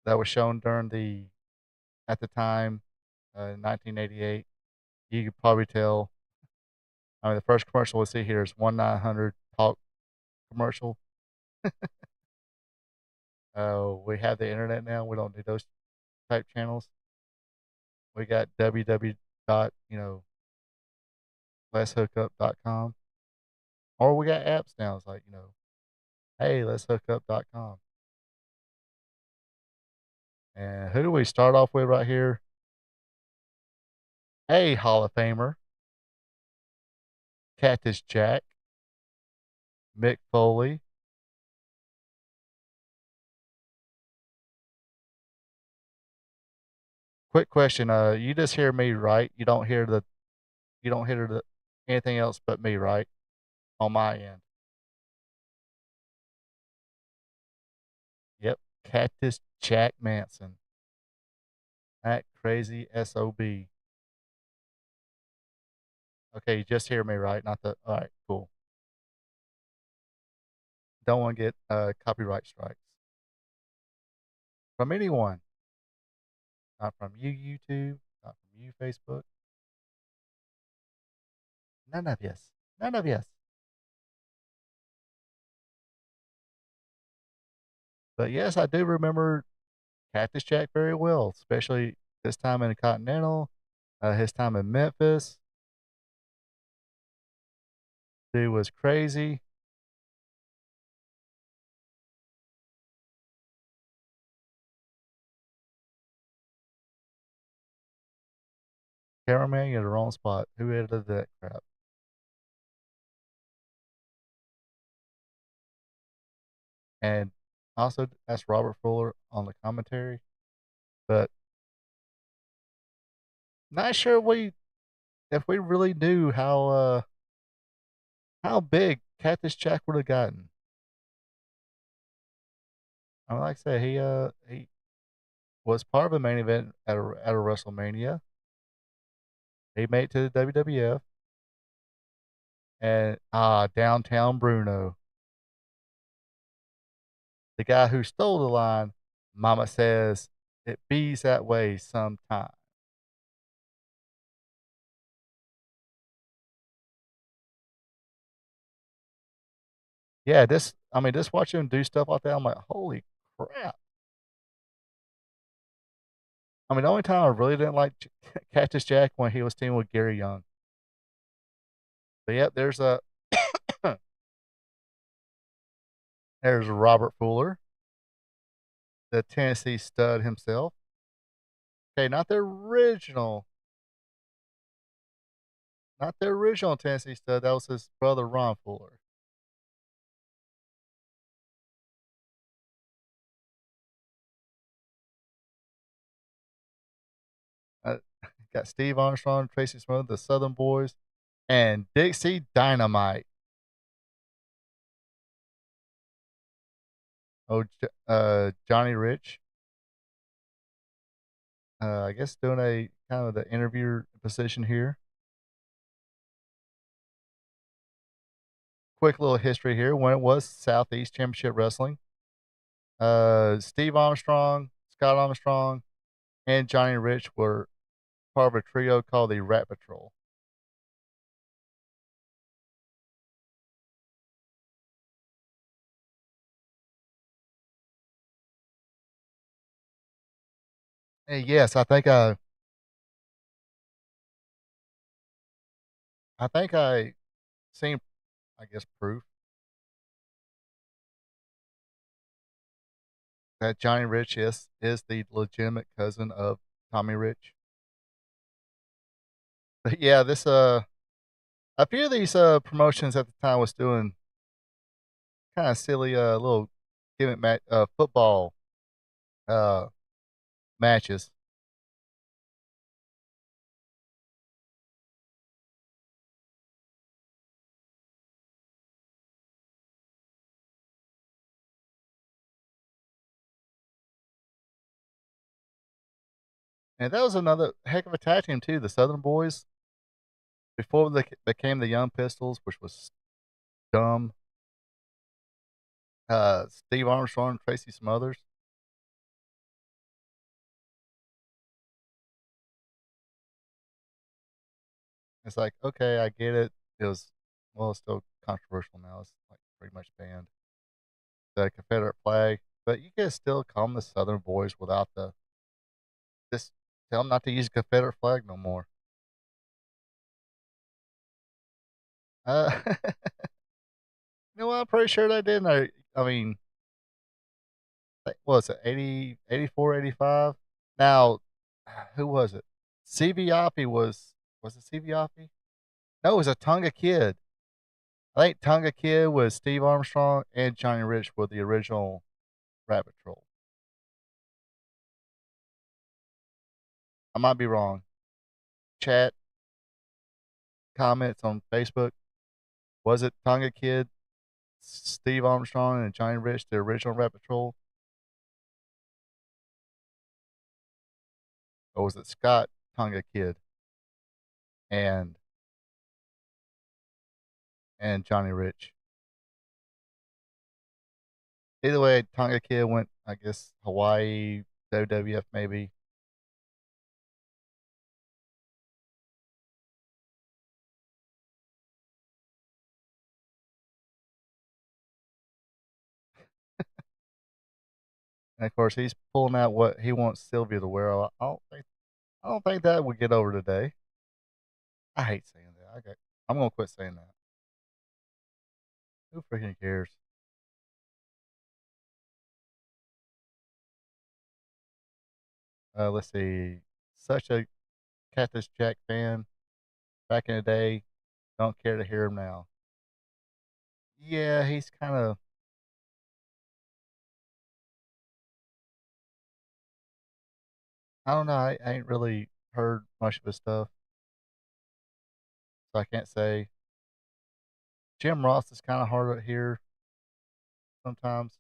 that was shown during the at the time, 1988. You could probably tell. I mean, the first commercial we'll see here is 1-900 talk commercial. We have the internet now. We don't need those type channels. We got www dot let's hookup.com, or we got apps now. It's like hey, let's hookup.com. And who do we start off with right here? A Hall of Famer, Cactus Jack, Mick Foley. Quick question, you just hear me, right? You don't hear anything else but me, right? On my end. Cactus Jack Manson. That crazy SOB. Okay, you just hear me, right? Not the. All right, cool. Don't want to get copyright strikes from anyone. Not from you, YouTube. Not from you, Facebook. None of yes. None of yes. But yes, I do remember Cactus Jack very well, especially this time in the Continental, his time in Memphis. Dude was crazy. Cameraman, you're in the wrong spot. Who edited that crap? And also, that's Robert Fuller on the commentary. But not sure if we really knew how big Cactus Jack would have gotten. I mean, like I said, he was part of a main event at a WrestleMania. He made it to the WWF and downtown Bruno, the guy who stole the line, "Mama says it bees that way sometime." Yeah, just watching him do stuff like that, I'm like, holy crap. I mean, the only time I really didn't like Cactus Jack when he was teaming with Gary Young. But yep, there's Robert Fuller, the Tennessee stud himself. Okay, not the original Tennessee stud. That was his brother Ron Fuller. Uh, got Steve Armstrong, Tracy Smothers, the Southern Boys, and Dixie Dynamite. Oh, Johnny Rich. I guess doing a kind of the interviewer position here. Quick little history here. When it was Southeast Championship Wrestling, Steve Armstrong, Scott Armstrong, and Johnny Rich were part of a trio called the Rat Patrol. And yes, I think I seen, I guess, proof that Johnny Rich is the legitimate cousin of Tommy Rich. But yeah, this a few of these promotions at the time was doing kind of silly little football uh matches. And that was another heck of a tag team too. The Southern Boys before they became the Young Pistols, which was dumb. Steve Armstrong, Tracy Smothers. It's like, okay, I get it. It was, well, it's still controversial now. It's like pretty much banned the Confederate flag, but you can still call them the Southern Boys without the just tell them not to use Confederate flag no more. You know what? I'm pretty sure they didn't. I mean, what was it, 80, 84, 85? Now, who was it? CVIP was it CVIP? No, it was a Tonga Kid. I think Tonga Kid was Steve Armstrong and Johnny Rich were the original Rat Patrol. I might be wrong. Chat, comments on Facebook. Was it Tonga Kid, Steve Armstrong, and Johnny Rich, the original Rat Patrol? or was it Scott Tonga Kid and Johnny Rich? Either way, Tonga Kid went, I guess, Hawaii, WWF maybe. And of course, he's pulling out what he wants Sylvia to wear. I don't think that would get over today. I hate saying that. I'm gonna quit saying that. Who freaking cares? Let's see. Such a Cactus Jack fan back in the day. Don't care to hear him now. Yeah, he's kind of. I don't know. I ain't really heard much of his stuff, so I can't say. Jim Ross is kind of hard to hear sometimes.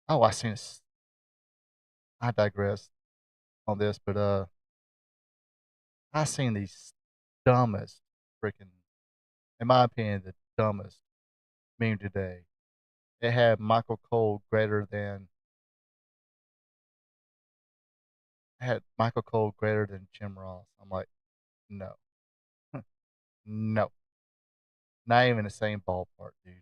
Oh, I seen this. I digress on this, but I seen these dumbest freaking, in my opinion, the dumbest meme today. It had Michael Cole greater than had Michael Cole greater than Jim Ross. I'm like, no, no, not even the same ballpark, dude.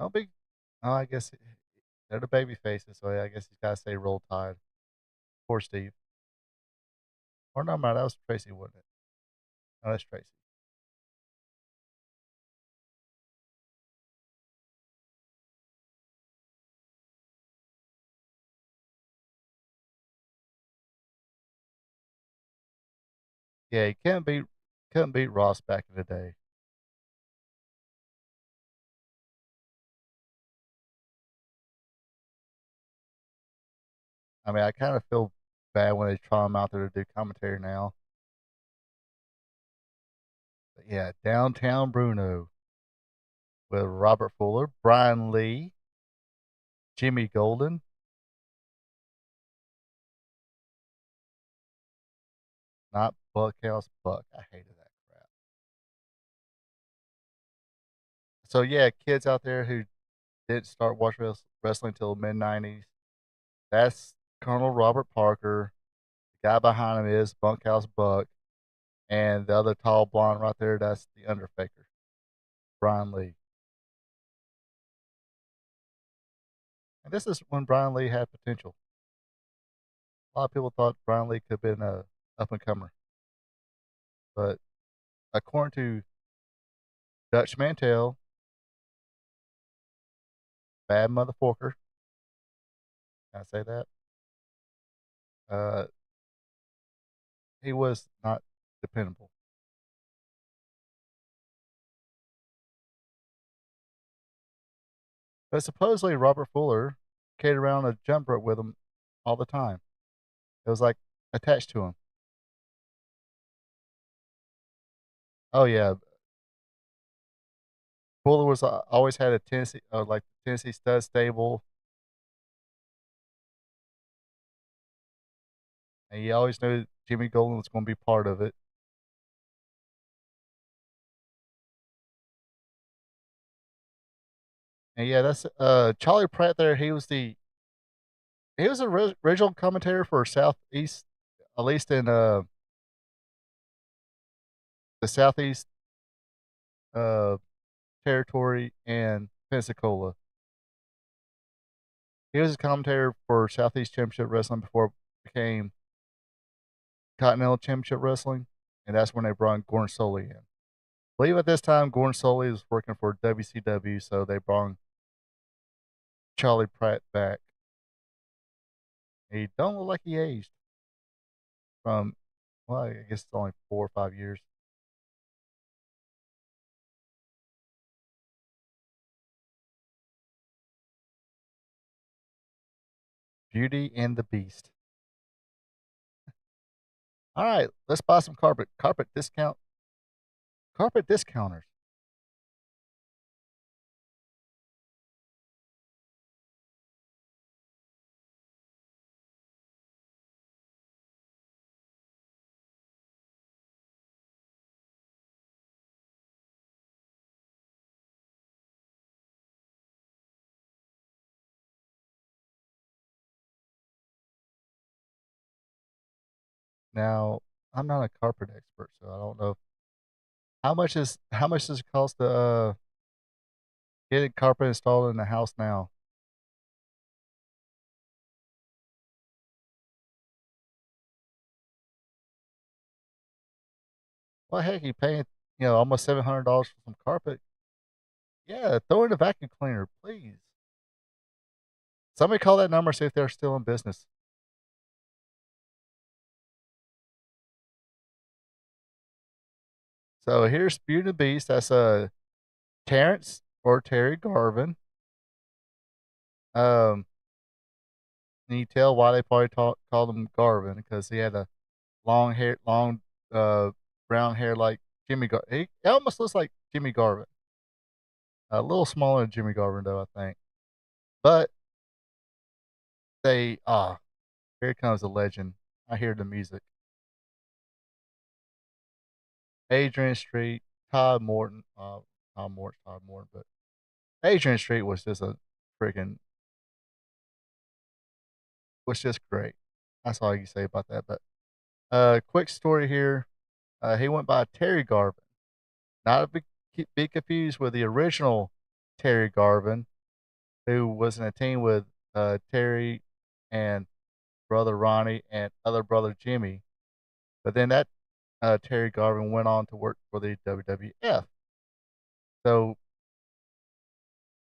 No big. Oh, I guess they're the baby faces, so yeah, I guess he's got to say roll tide. Poor Steve. Or no, that was Tracy, wasn't it? No, that's Tracy. Yeah, he couldn't beat Ross back in the day. I mean, I kind of feel bad when they try him out there to do commentary now. But yeah, Downtown Bruno with Robert Fuller, Brian Lee, Jimmy Golden, not Buckhouse Buck. I hated that crap. So yeah, kids out there who didn't start watching wrestling until the mid '90s, that's Colonel Robert Parker. The guy behind him is Bunkhouse Buck, and the other tall blonde right there, that's the Undertaker, Brian Lee. And this is when Brian Lee had potential. A lot of people thought Brian Lee could have been a up and comer, but according to Dutch Mantel, bad motherfucker, can I say that? Uh, he was not dependable. But supposedly Robert Fuller carried around a jump rope with him all the time. It was like attached to him. Oh yeah, Fuller was always had a Tennessee, like Tennessee stud stable, and he always knew Jimmy Golden was going to be part of it. And yeah, that's Charlie Pratt. There, he was the original commentator for Southeast, at least in the Southeast uh, territory and Pensacola. He was a commentator for Southeast Championship Wrestling before it became Continental Championship Wrestling, and that's when they brought Gordon Solie in. I believe at this time Gordon Solie was working for WCW, so they brought Charlie Pratt back. He don't look like he aged from, well, I guess it's only 4 or 5 years. Beauty and the Beast. All right, let's buy some carpet. Carpet discounters. Now, I'm not a carpet expert, so I don't know how much does it cost to get a carpet installed in the house now? Well, heck, you paying almost $700 for some carpet. Yeah, throw in a vacuum cleaner, please. Somebody call that number, see if they're still in business. So here's Beauty and the Beast. That's Terrence or Terry Garvin. Um, and you tell why they probably called him Garvin because he had a long uh brown hair like Jimmy He almost looks like Jimmy Garvin. A little smaller than Jimmy Garvin though, I think. But here comes a legend. I hear the music. Adrian Street, Todd Morton, Todd Morton, but Adrian Street was just a freaking was just great. That's all you can say about that. But quick story here. He went by Terry Garvin. Not to be confused with the original Terry Garvin, who was in a team with Terry and brother Ronnie and other brother Jimmy. But then that Terry Garvin went on to work for the WWF. So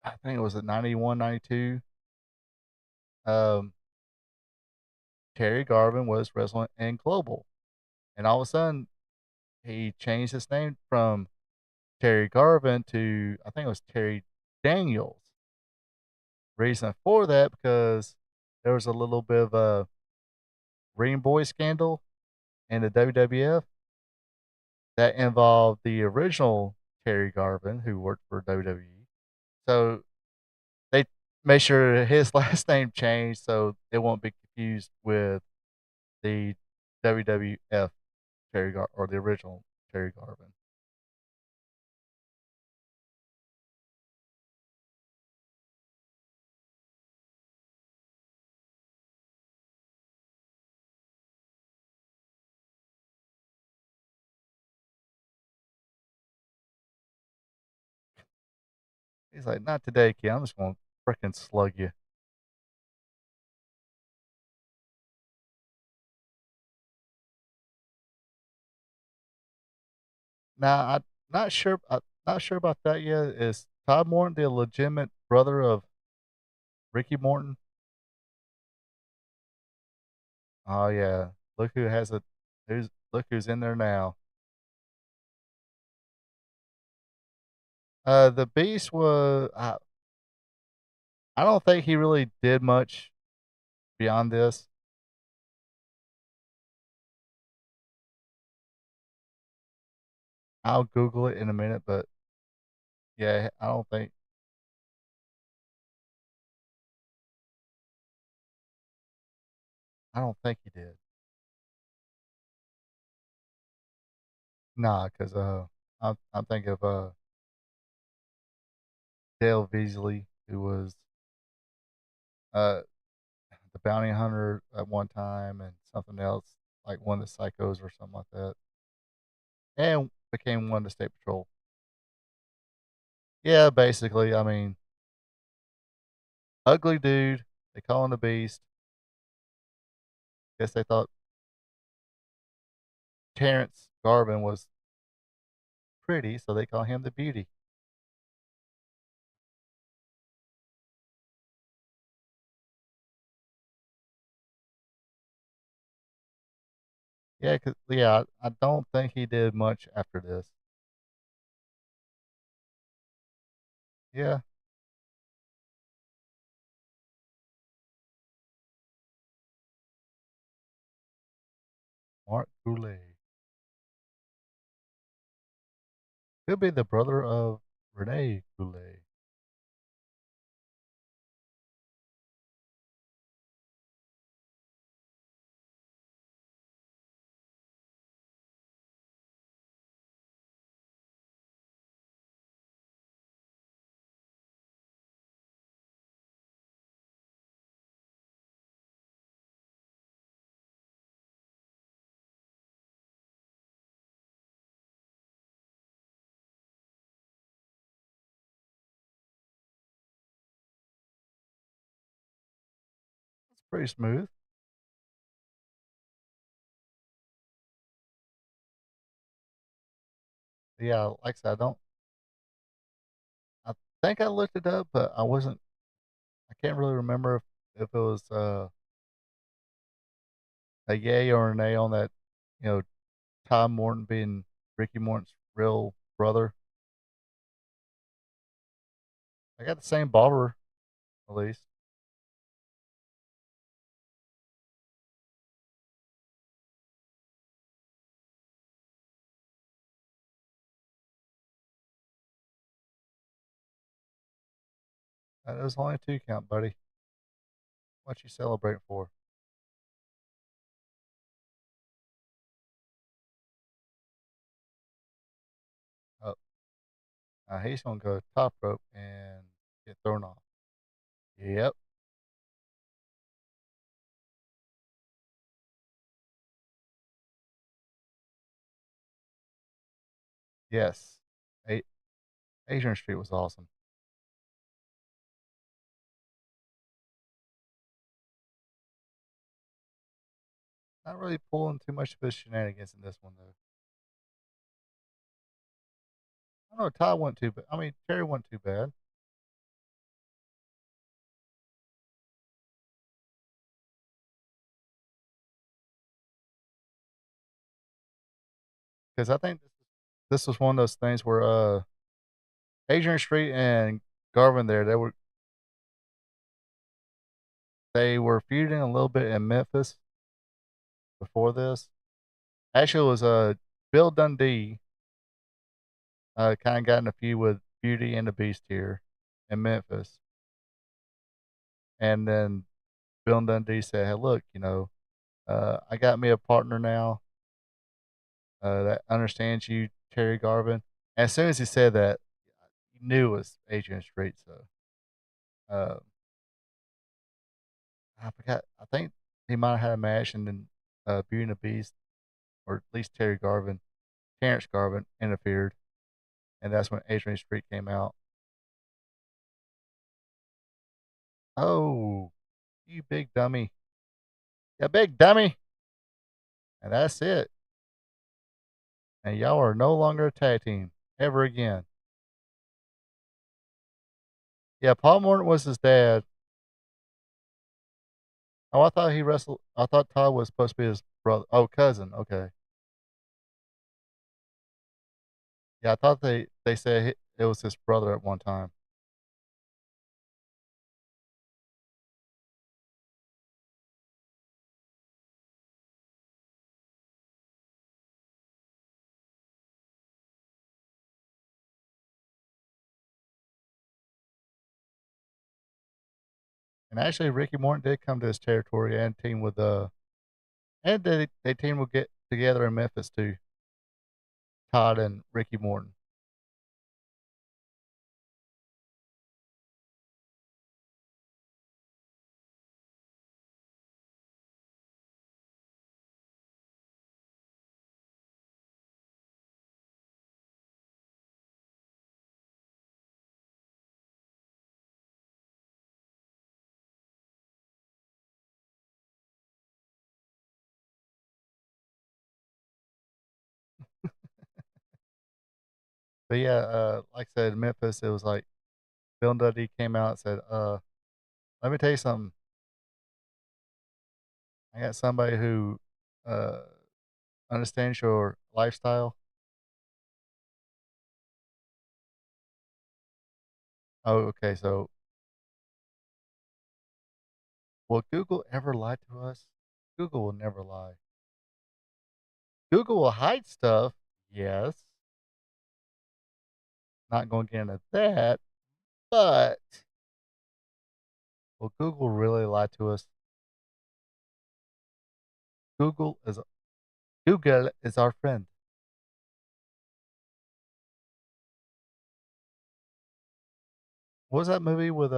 I think it was at 91, 92. Um, Terry Garvin was wrestling in Global. And all of a sudden, he changed his name from Terry Garvin to, I think it was Terry Daniels. Reason for that, because there was a little bit of a Ring Boy scandal in the WWF that involved the original Terry Garvin, who worked for WWE. So they made sure his last name changed so it won't be confused with the WWF or the original Terry Garvin. He's like, not today, kid. I'm just going to freaking slug you. Now, not sure about that yet. Is Todd Morton the legitimate brother of Ricky Morton? Oh yeah. Look who has a who's look who's in there now. The Beast was I don't think he really did much beyond this. I'll Google it in a minute, but yeah, I don't think he did. Nah, because I'm thinking of Dale Beasley, who was uh the bounty hunter at one time and something else, like one of the psychos or something like that. And became one of the state patrol. Yeah, basically. I mean, ugly dude. They call him the Beast. Guess they thought Terrence Garvin was pretty, so they call him the Beauty. Yeah, I don't think he did much after this. Yeah, Mark Goulet. Could be the brother of Rene Goulet. It's pretty smooth. Yeah, like I said, I don't. I think I looked it up, but I wasn't. I can't really remember if it was a yay or a nay on that. You know, Tom Morton being Ricky Morton's real brother. I got the same barber, at least. That was only a 2 count, buddy. What you celebrating for? Oh, he's gonna go top rope and get thrown off. Yep. Yes. A- Adrian Street was awesome. Not really pulling too much of his shenanigans in this one though. I don't know. Todd went too bad. I mean, Terry went too bad because I think this was one of those things where Adrian Street and Garvin there they were feuding a little bit in Memphis before this. Actually, it was Bill Dundee kind of got in a feud with Beauty and the Beast here in Memphis, and then Bill Dundee said, "Hey, look, I got me a partner now that understands you, Terry Garvin." And as soon as he said that, you knew it was Adrian Street. So uh, I forgot. I think he might have had a match, and then Beauty and the Beast, or at least Terrence Garvin interfered, and that's when Adrian Street came out. Oh, you big dummy! You big dummy! And that's it. And y'all are no longer a tag team ever again. Yeah, Paul Morton was his dad. Oh, I thought he wrestled. I thought Todd was supposed to be his brother. Oh, cousin. Okay. Yeah, I thought they said it was his brother at one time. And actually, Ricky Morton did come to his territory and team with and they team will get together in Memphis too. Todd and Ricky Morton. But yeah, like I said, Memphis, it was like Bill Dundee came out and said, let me tell you something. I got somebody who uh understands your lifestyle. Oh, okay. So will Google ever lie to us? Google will never lie. Google will hide stuff. Yes. Not going to get into that. But will Google really lie to us? Google is Google is our friend. What was that movie with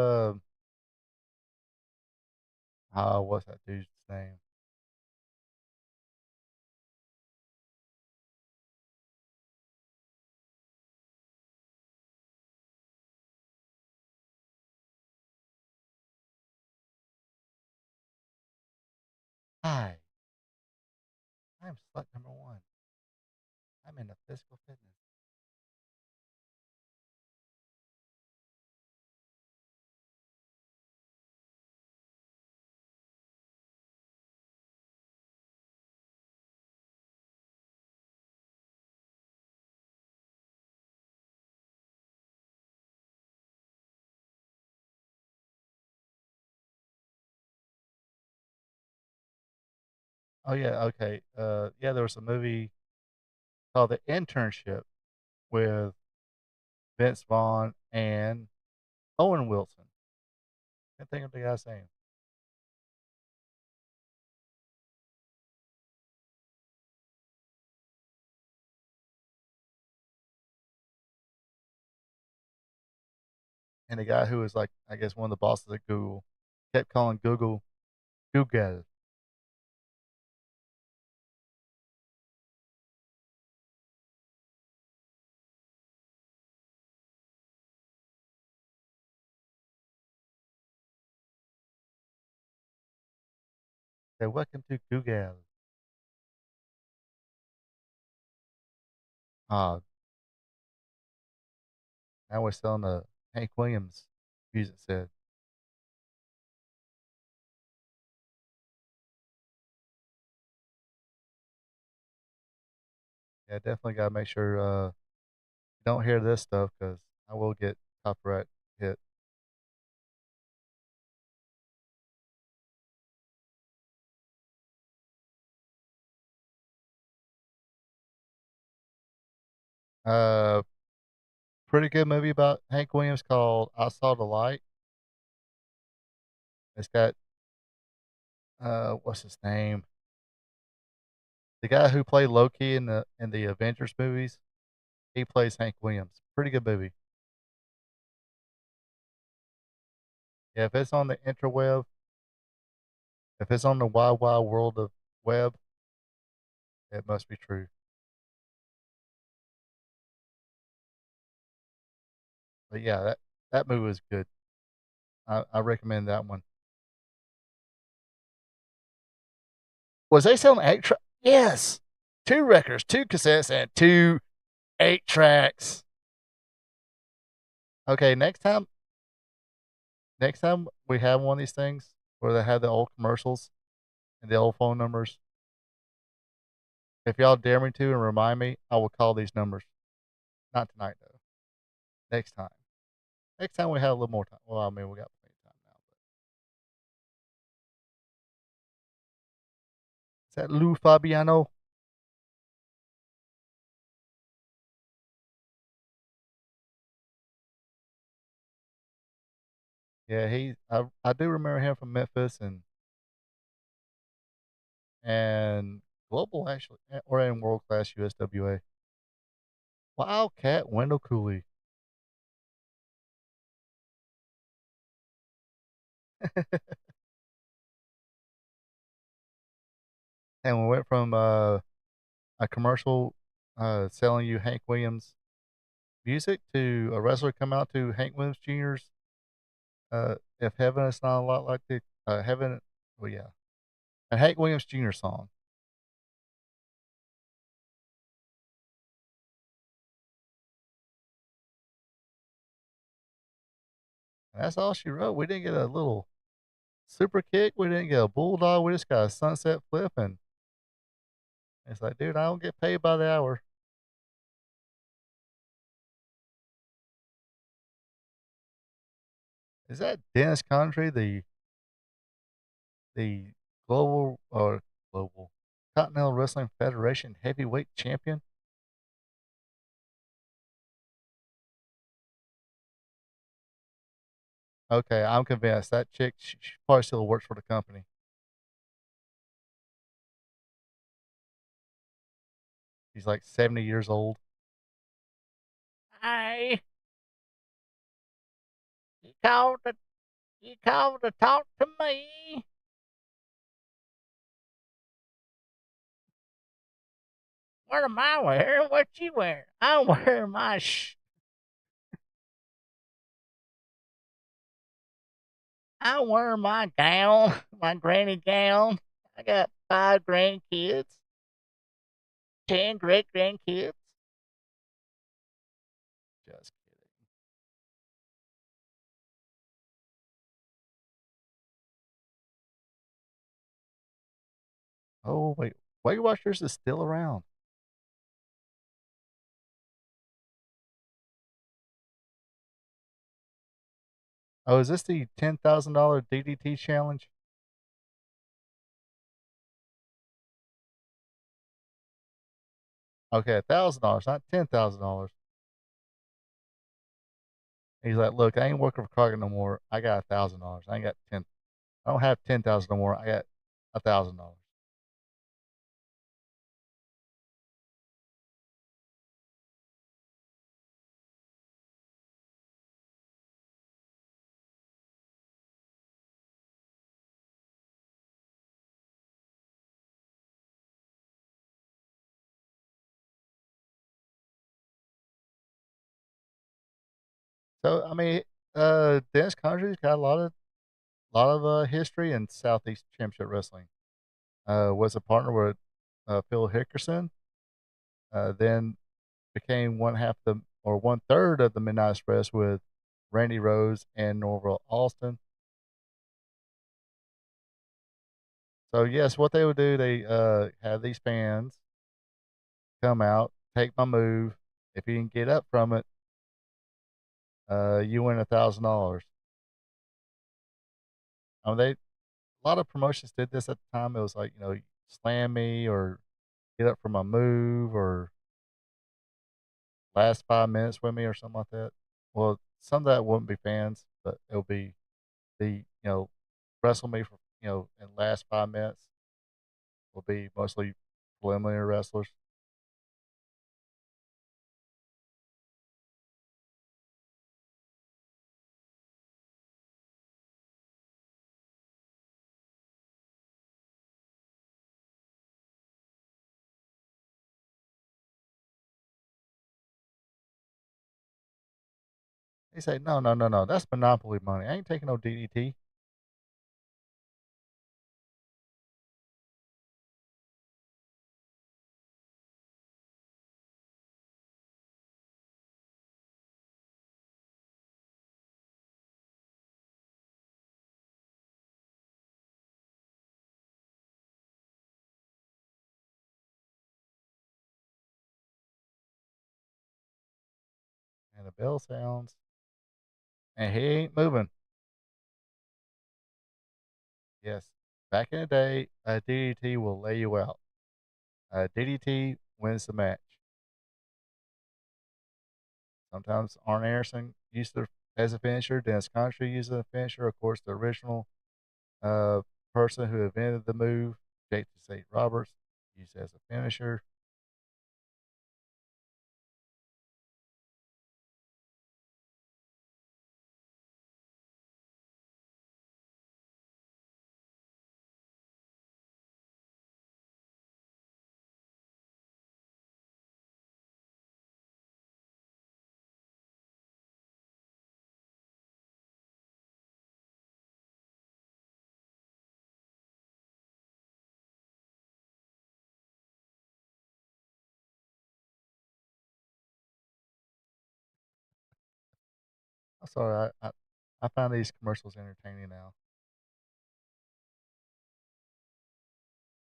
what's that dude's name? Hi, I'm slut number one. I'm into physical fitness. Oh yeah, okay. Yeah, there was a movie called The Internship with Vince Vaughn and Owen Wilson. Can't think of the guy's name. And the guy who was like, I guess one of the bosses at Google, kept calling Google Google. Say, welcome to Google. Uh, Now we're selling the Hank Williams music set. Yeah, definitely got to make sure you don't hear this stuff because I will get copyright hit. Uh, Pretty good movie about Hank Williams called I Saw the Light. It's got what's his name? The guy who played Loki in the Avengers movies. He plays Hank Williams. Pretty good movie. Yeah, if it's on the interweb, if it's on the wide wide world of web, it must be true. But yeah, that movie was good. I recommend that one. Was they selling 8 tracks? Yes, 2 records, 2 cassettes, and 2 8 tracks. Okay, next time we have one of these things where they have the old commercials and the old phone numbers, if y'all dare me to and remind me, I will call these numbers. Not tonight though. Next time. Next time we have a little more time. Well, I mean, we got plenty of time now. Is that Lou Fabiano? Yeah, I do remember him from Memphis and Global actually, or in World Class USWA. Wildcat Wendell Cooley. And we went from a commercial selling you Hank Williams music to a wrestler come out to Hank Williams Jr.'s "If Heaven Is Not a Lot Like the Heaven." Well, yeah, a Hank Williams Jr. song, and that's all she wrote. We didn't get a little super kick. We didn't get a bulldog. We just got a sunset flip, and it's like, dude, I don't get paid by the hour. Is that Dennis Condrey, the global or global? CWF-Continental Wrestling Federation heavyweight champion? Okay, I'm convinced that chick, she probably still works for the company. She's like 70 years old. Hey, you called to talk to me. What am I wearing? What you wearing? I'm wearing I'm wearing my gown, my granny gown. I got 5 grandkids, 10 great grandkids. Just kidding. Oh wait, Weight Watchers is still around. Oh, is this the $10,000 DDT challenge? Okay, $1,000, not $10,000. He's like, look, I ain't working for Crockett no more. I got $1,000. I ain't got 10. I don't have 10,000 no more. I got $1,000. So I mean, Dennis Condrey's got a lot of history in Southeast Championship Wrestling. Was a partner with Phil Hickerson. Then became one half the or one third of the Midnight Express with Randy Rose and Norville Austin. So yes, what they would do, they have these fans come out, take my move. If you can get up from it, you win $1,000. A lot of promotions did this at the time. It was like, slam me or get up from my move or last 5 minutes with me or something like that. Well, some of that wouldn't be fans, but it'll be wrestle me for, in the last 5 minutes will be mostly preliminary wrestlers. They say, no, no, no, no, that's monopoly money. I ain't taking no DDT. And the bell sounds, and he ain't moving. Yes. Back in the day, a DDT will lay you out. A DDT wins the match. Sometimes Arn Anderson used it as a finisher. Dennis Contree used it as a finisher. Of course, the original uh, person who invented the move, Jake the Snake Roberts, used it as a finisher. I'm sorry, I find these commercials entertaining now.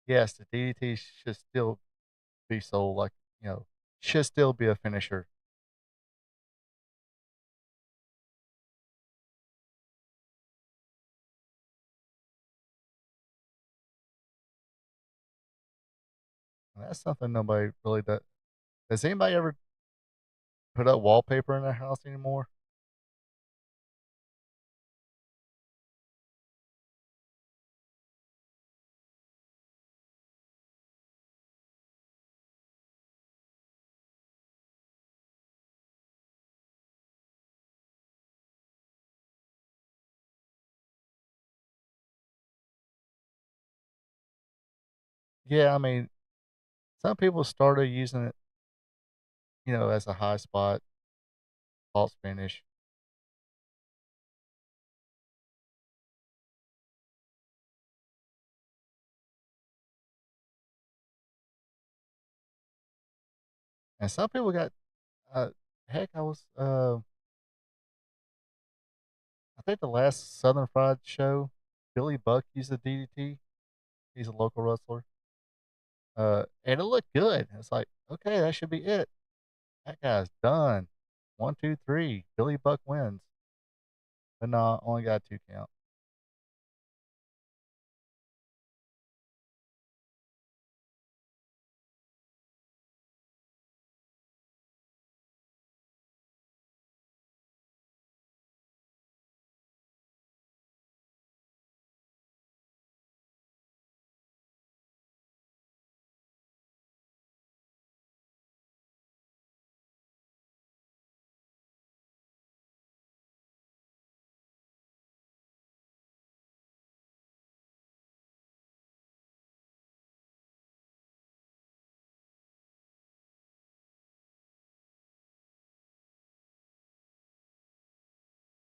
Yes, the DDT should still be sold like, should still be a finisher. That's something nobody really does. Does anybody ever put up wallpaper in their house anymore? Yeah, I mean, some people started using it, as a high spot, false finish. And some people got, uh, heck, I think the last Southern Fried show, Billy Buck used the DDT. He's a local wrestler. And it looked good. It's like, okay, that should be it. That guy's done. 1, 2, 3. Billy Buck wins. But no, only got 2 count.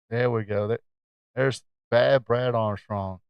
There we go. There's Bad Brad Armstrong.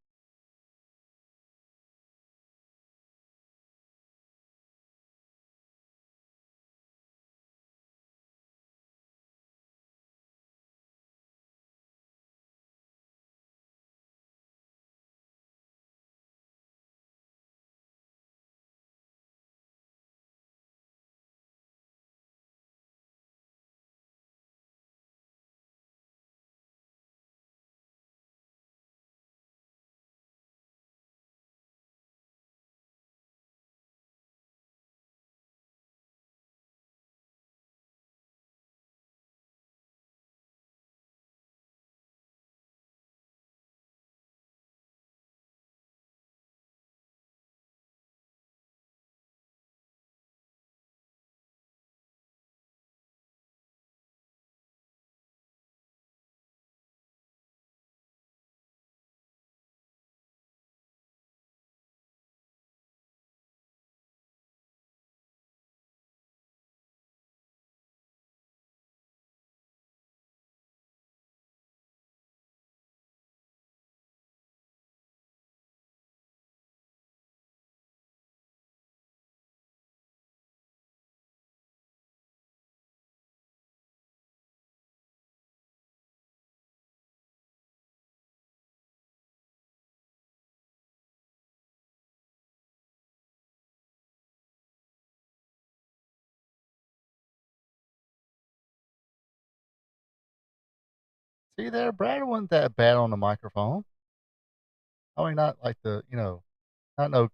See there, Brad wasn't that bad on the microphone. I mean, not like not no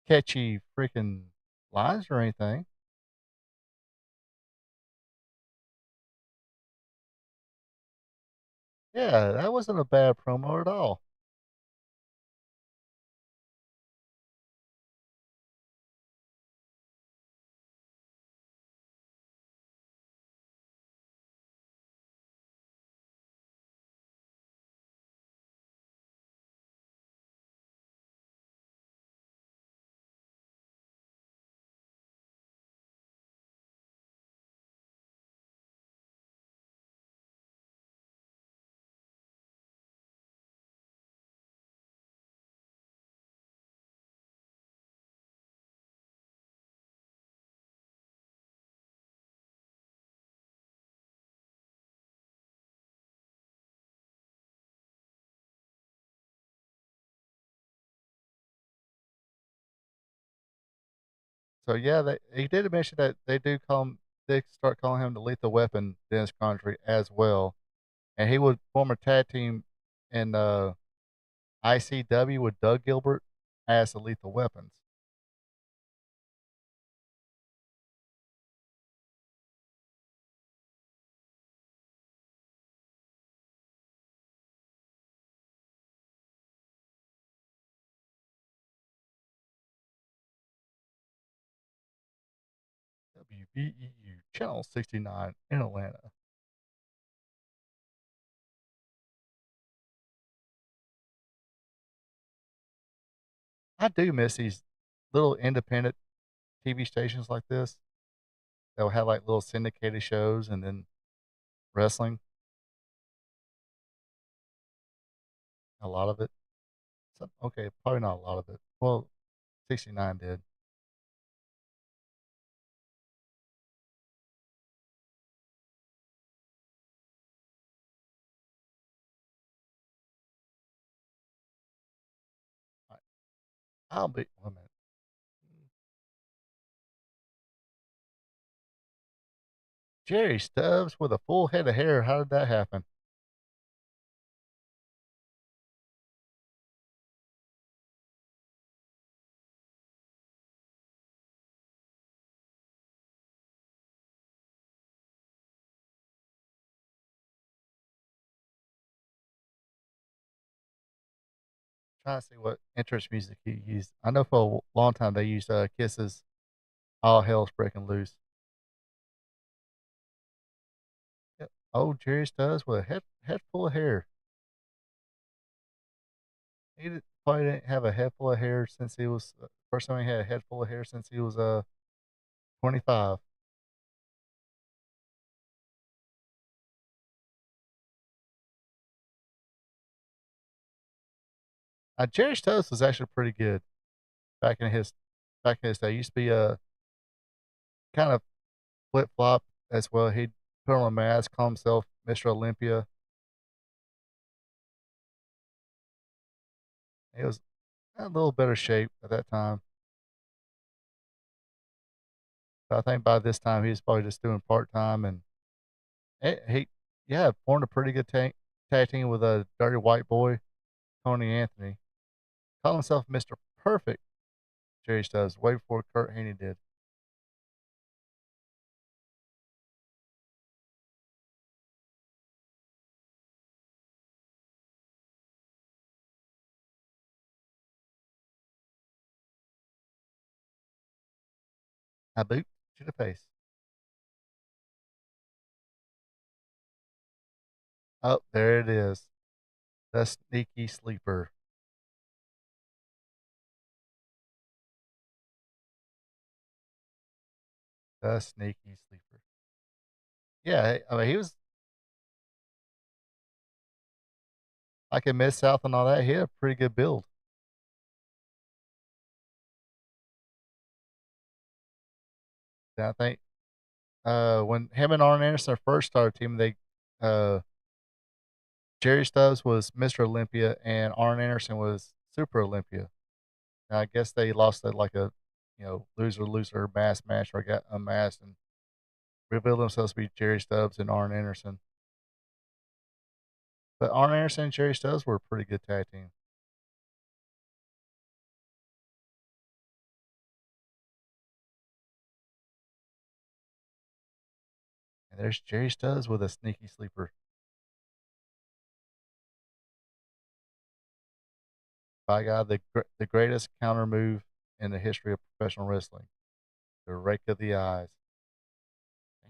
catchy freaking lines or anything. Yeah, that wasn't a bad promo at all. So yeah, he did mention that they start calling him the Lethal Weapon, Dennis Condrey as well, and he would form a tag team in ICW with Doug Gilbert as the Lethal Weapons. WVEU Channel 69 in Atlanta. I do miss these little independent TV stations like this that will have like little syndicated shows and then wrestling. A lot of it. Okay, probably not a lot of it. Well, 69 did. I- I'll be, wait a minute. Jerry Stubbs with a full head of hair. How did that happen? Trying to see what entrance music he used. I know for a long time they used Kiss's All Hell's Breaking Loose. Yep. Oh, Jerry Stubbs with a head full of hair. Probably didn't have a head full of hair since he was first time he had a head full of hair since he was 25. Jerry Stubbs was actually pretty good back in his back in his day. He used to be kind of flip flop as well. He'd put on a mask, call himself Mr. Olympia. He was in a little better shape at that time. But I think by this time he was probably just doing part time and he yeah formed a pretty good tag team with a dirty white boy Tony Anthony. Called himself Mr. Perfect. Jerry Stubbs way before Kurt Haney did. A boot to the face. Oh, there it is. The sneaky sleeper. The sneaky sleeper. Yeah, I mean he was like in Mid South and all that. He had a pretty good build. And I think when him and Arn Anderson first started teaming, they uh, Jerry Stubbs was Mr. Olympia and Arn Anderson was Super Olympia. And I guess they lost that like a loser mask match or got unmasked and revealed themselves to be Jerry Stubbs and Arn Anderson. But Arn Anderson and Jerry Stubbs were a pretty good tag team. And there's Jerry Stubbs with a sneaky sleeper. By God, the greatest counter move in the history of professional wrestling. The rake of the eyes.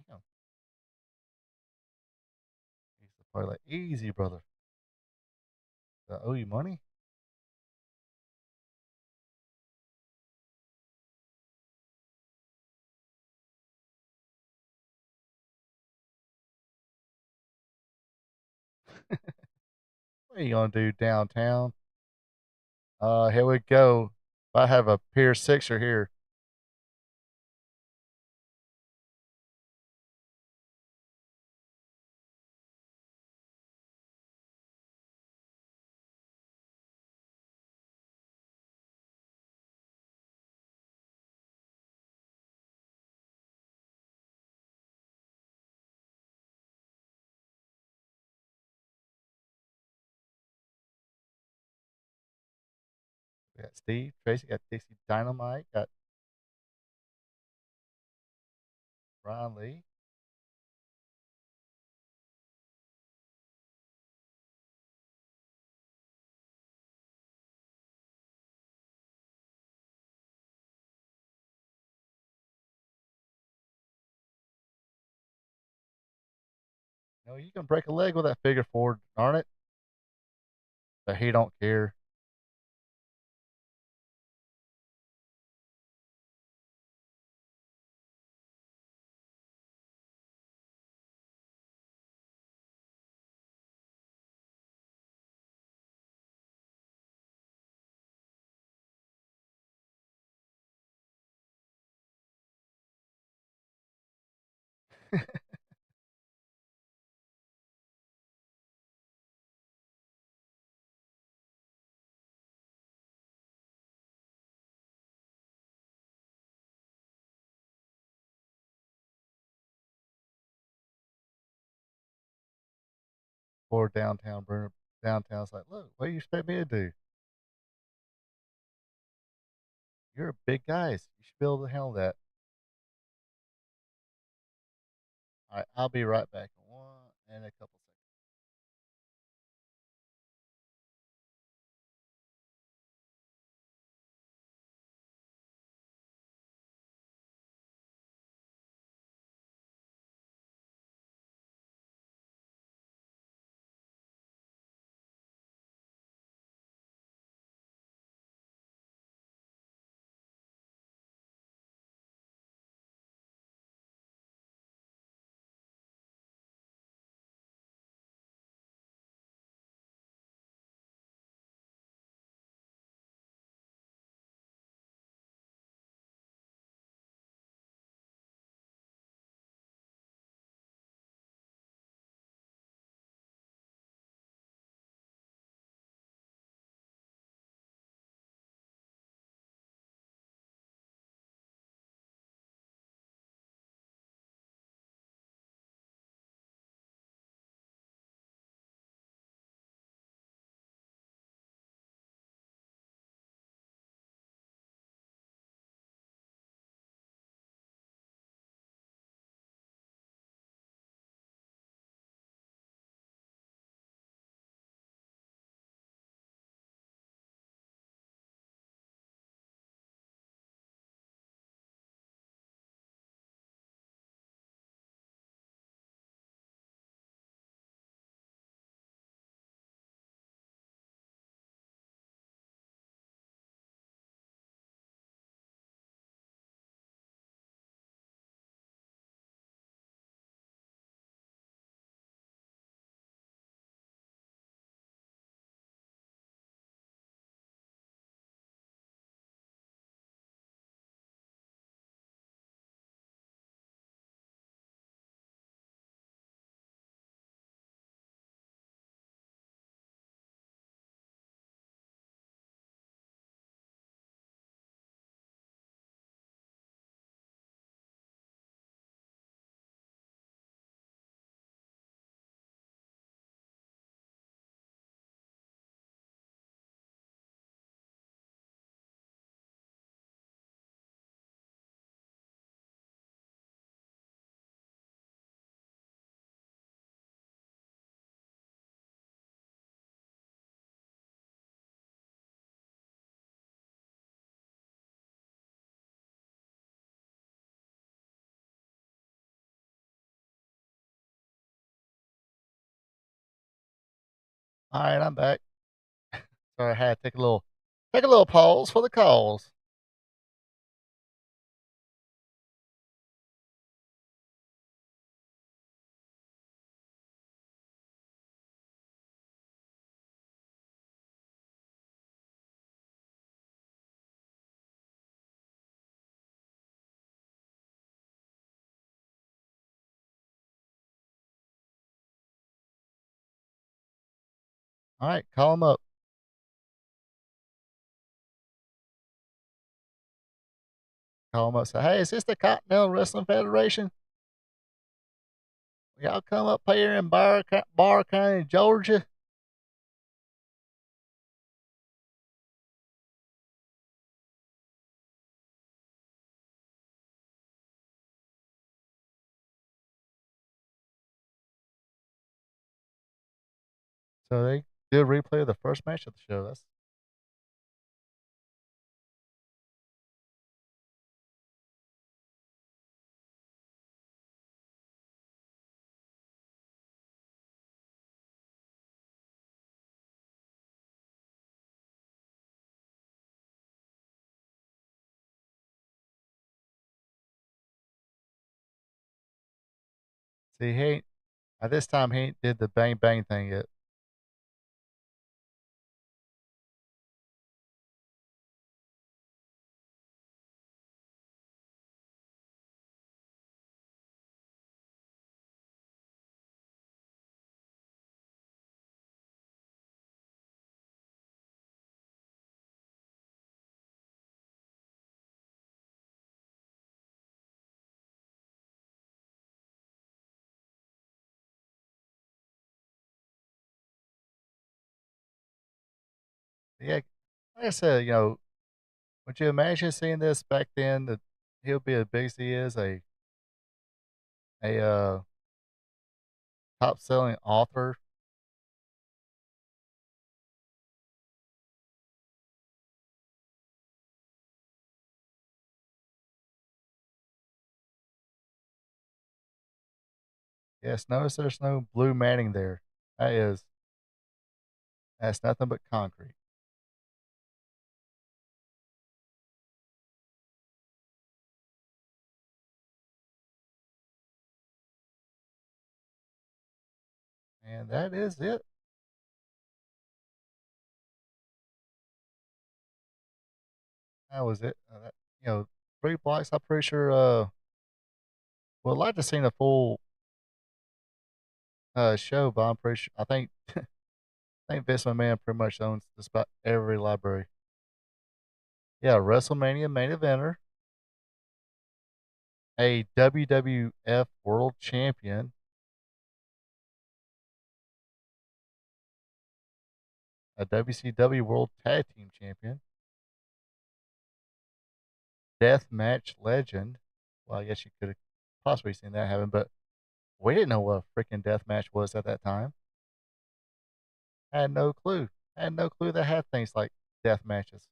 Damn. He's probably like, easy, brother. I owe you money? What are you going to do downtown? Here we go. I have a Pier Sixer here. We got Steve, Tracy, got Dixie Dynamite, got Ron Lee. No, you can break a leg with that figure four, darn it. But he don't care. Poor downtown Bruno. Downtown's like, look, what do you expect me to do? You're a big guy. So you should be able to handle that. All right, I'll be right back in one and a couple seconds. All right, I'm back. Sorry, I had to take a little pause for the calls. All right, call him up. Call him up. Say, hey, is this the Continental Wrestling Federation? Y'all come up here in Bar County, Georgia. So they did a replay of the first match of the show. That's See, he ain't at this time, he ain't did the bang bang thing yet. Yeah, like I said, would you imagine seeing this back then that he'll be as big as he is, a top selling author? Yes, notice there's no blue matting there. That is that's nothing but concrete. And that is it. That was it. 3 blocks. I'm pretty sure. Well, I'd like to seen a full show, but I'm pretty sure. I think Vince McMahon pretty much owns just about every library. Yeah, WrestleMania main eventer, a WWF World Champion, a WCW World Tag Team Champion, Death Match Legend. Well, I guess you could have possibly seen that happen, but we didn't know what a freaking death match was at that time. Had no clue. Had no clue they had things like death matches.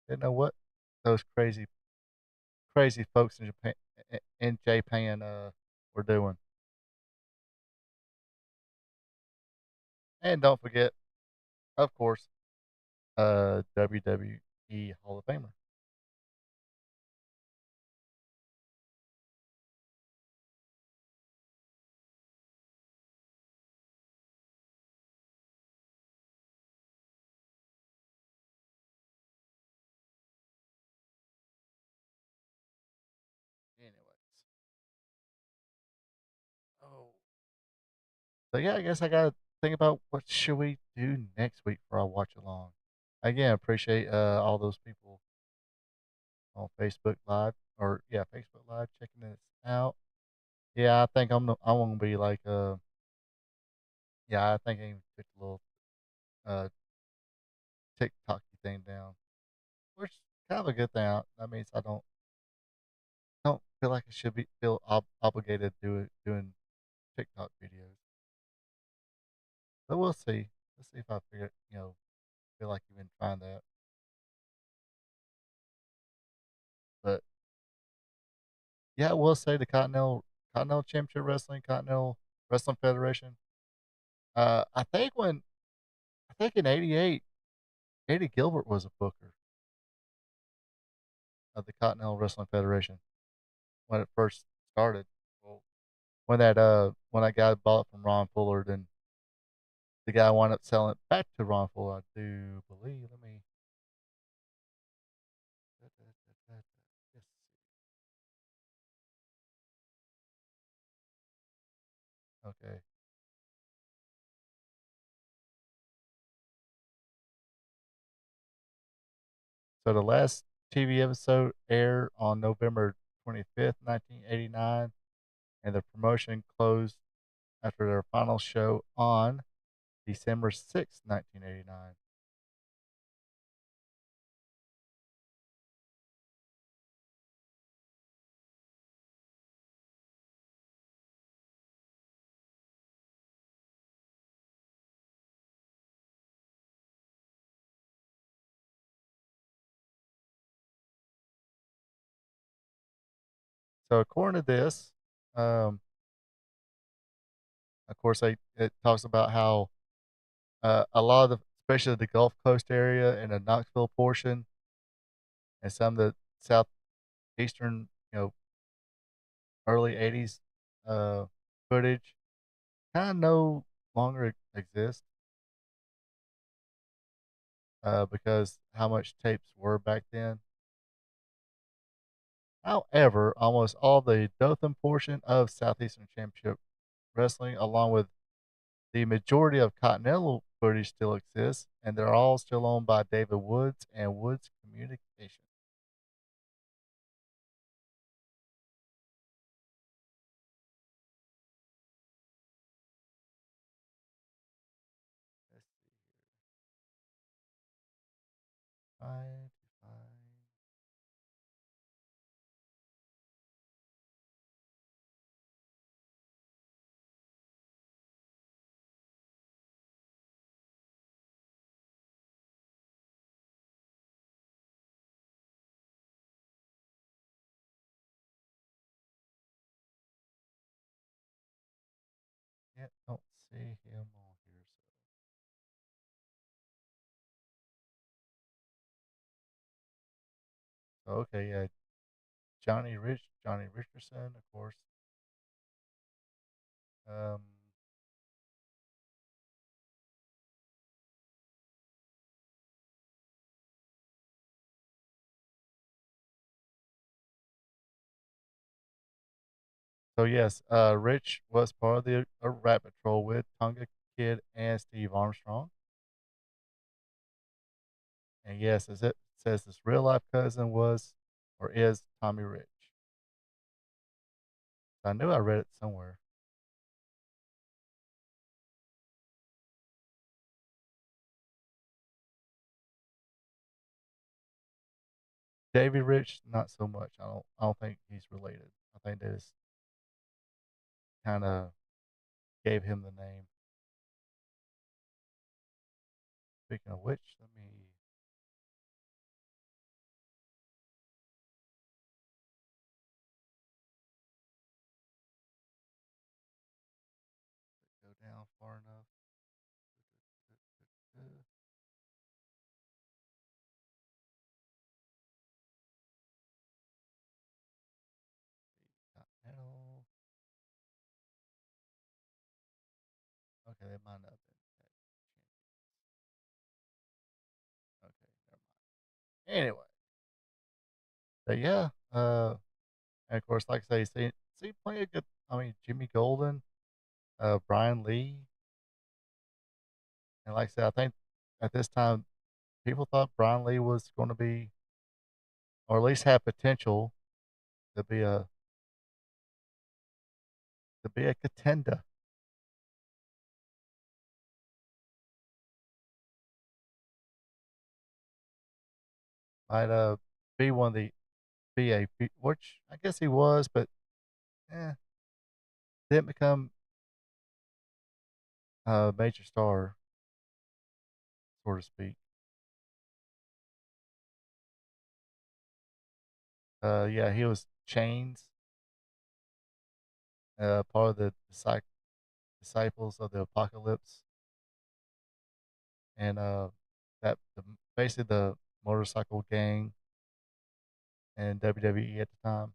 Didn't know what those crazy folks in Japan were doing. And don't forget, of course, WWE Hall of Famer. Anyways, oh, so yeah, I guess I gotta think about what should we do next week for our watch along. Again, appreciate all those people on Facebook Live or yeah, Facebook Live checking this out. Yeah, I think I'm gonna be like yeah, I think I even took a little uh TikTok thing down, which is kind of a good thing. That means I don't feel like I should be feel obligated to doing TikTok videos. But we'll see. Let's see if I feel like even trying that. But yeah, I will say the Continental Championship Wrestling, Continental Wrestling Federation. I think in '88, Eddie Gilbert was a booker of the Continental Wrestling Federation when it first started. Well, when that guy bought it from Ron Fuller, then the guy wound up selling it back to Ron Fuller, I do believe. Let me. Yes. Okay. So the last TV episode aired on November 25th, 1989, and the promotion closed after their final show on December 6th, 1989. So according to this, um, of course, it talks about how a lot of especially the Gulf Coast area and the Knoxville portion and some of the southeastern you know, early 80s footage kind of no longer exists because how much tapes were back then. However, almost all the Dothan portion of Southeastern Championship Wrestling, along with the majority of Continental footage, still exists, and they're all still owned by David Woods and Woods Communication. Let's see here. Trying to find. Yeah, don't see him on here. So okay, yeah, Johnny Richardson, of course. Um, so yes, Rich was part of the Rat Patrol with Tonga Kid and Steve Armstrong. And yes, as it says, his real life cousin was or is Tommy Rich. I knew I read it somewhere. Davy Rich, not so much. I don't think he's related. I think they just kind of gave him the name. Speaking of which, let me go down far enough. Continental. Okay, they might not have been champions. Okay, never mind. Anyway, but yeah, and of course, like I say, see plenty of good. I mean, Jimmy Golden, Brian Lee, and like I said, I think at this time people thought Brian Lee was going to be, or at least have potential to be a contender. Might be one of the BAP, which I guess he was, but didn't become a major star, so to speak. Yeah, he was Chains, part of the disciples of the Apocalypse, and basically the motorcycle gang in WWE at the time.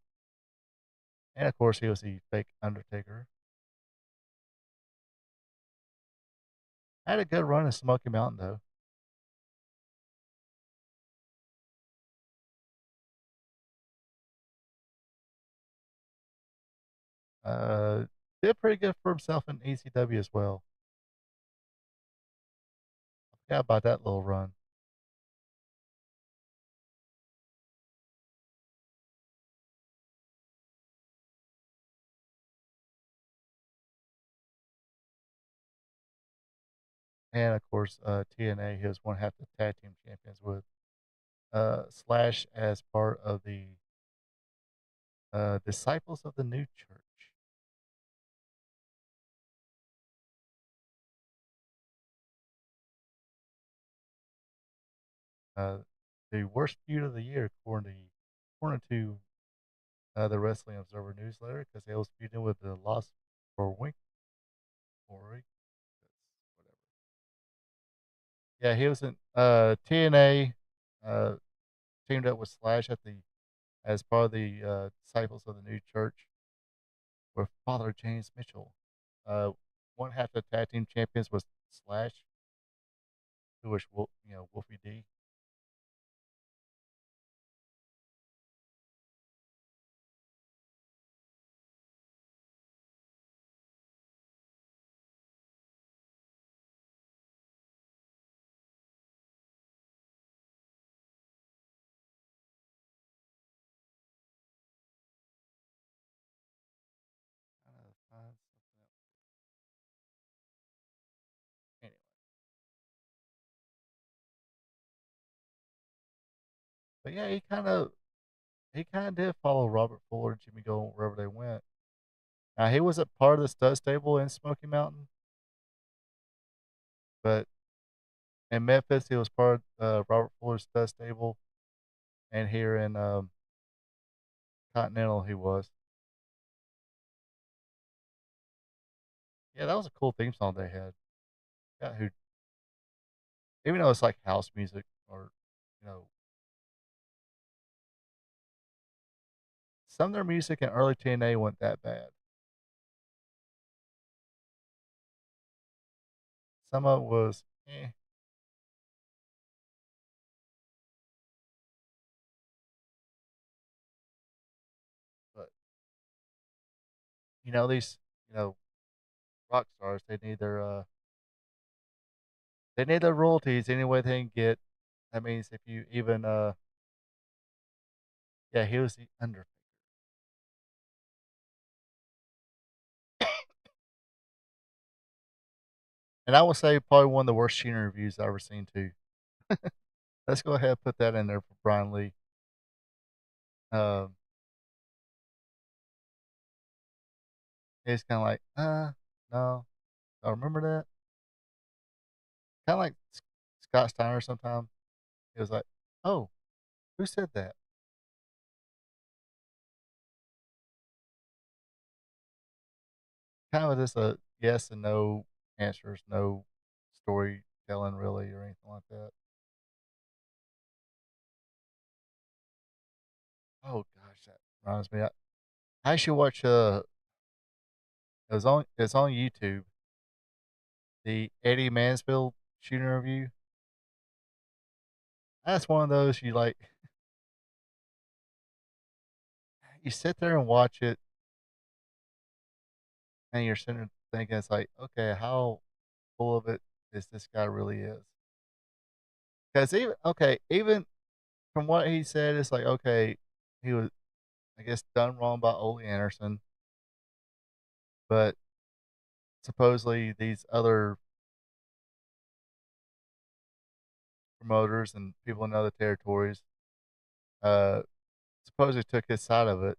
And of course, he was the fake Undertaker. Had a good run in Smoky Mountain though. Uh, did pretty good for himself in ECW as well. I forgot about that little run. And of course, TNA, he was one half the tag team champions with Slash as part of the Disciples of the New Church. Uh, the worst feud of the year, according to the Wrestling Observer newsletter, because he was feuding with the Lost for Wink or Wink, whatever. Yeah, he was in TNA. Uh, teamed up with Slash as part of the disciples of the new church with Father James Mitchell. Uh, One half of the tag team champions was Slash, who was Wolfie D. Find something else. Anyway, but yeah, he kind of did follow Robert Fuller and Jimmy Gold wherever they went. Now he wasn't part of the stud stable in Smoky Mountain, but in Memphis he was part of Robert Fuller's stud stable, and here in Continental he was. Yeah, that was a cool theme song they had. Yeah, who even though it's like house music or you know some of their music in early TNA wasn't that bad. Some of it was but these you know rock stars they need their royalties any way they can get. That means if you even yeah, he was the under. And I will say probably one of the worst Sheena reviews I've ever seen too. Let's go ahead and put that in there for Brian Lee. Um, it's kind of like, no, I remember that. Kind of like Scott Steiner sometimes. It was like, oh, who said that? Kind of just a yes and no answers, no storytelling really or anything like that. Oh gosh, that reminds me. I should watch. It's on YouTube. The Eddie Mansfield shooting review. That's one of those you like. You sit there and watch it, and you're sitting there thinking, it's like, okay, how full of it is this guy really is? Because even from what he said, it's like, okay, he was, I guess, done wrong by Ole Anderson, but supposedly these other promoters and people in other territories, uh, supposedly took his side of it.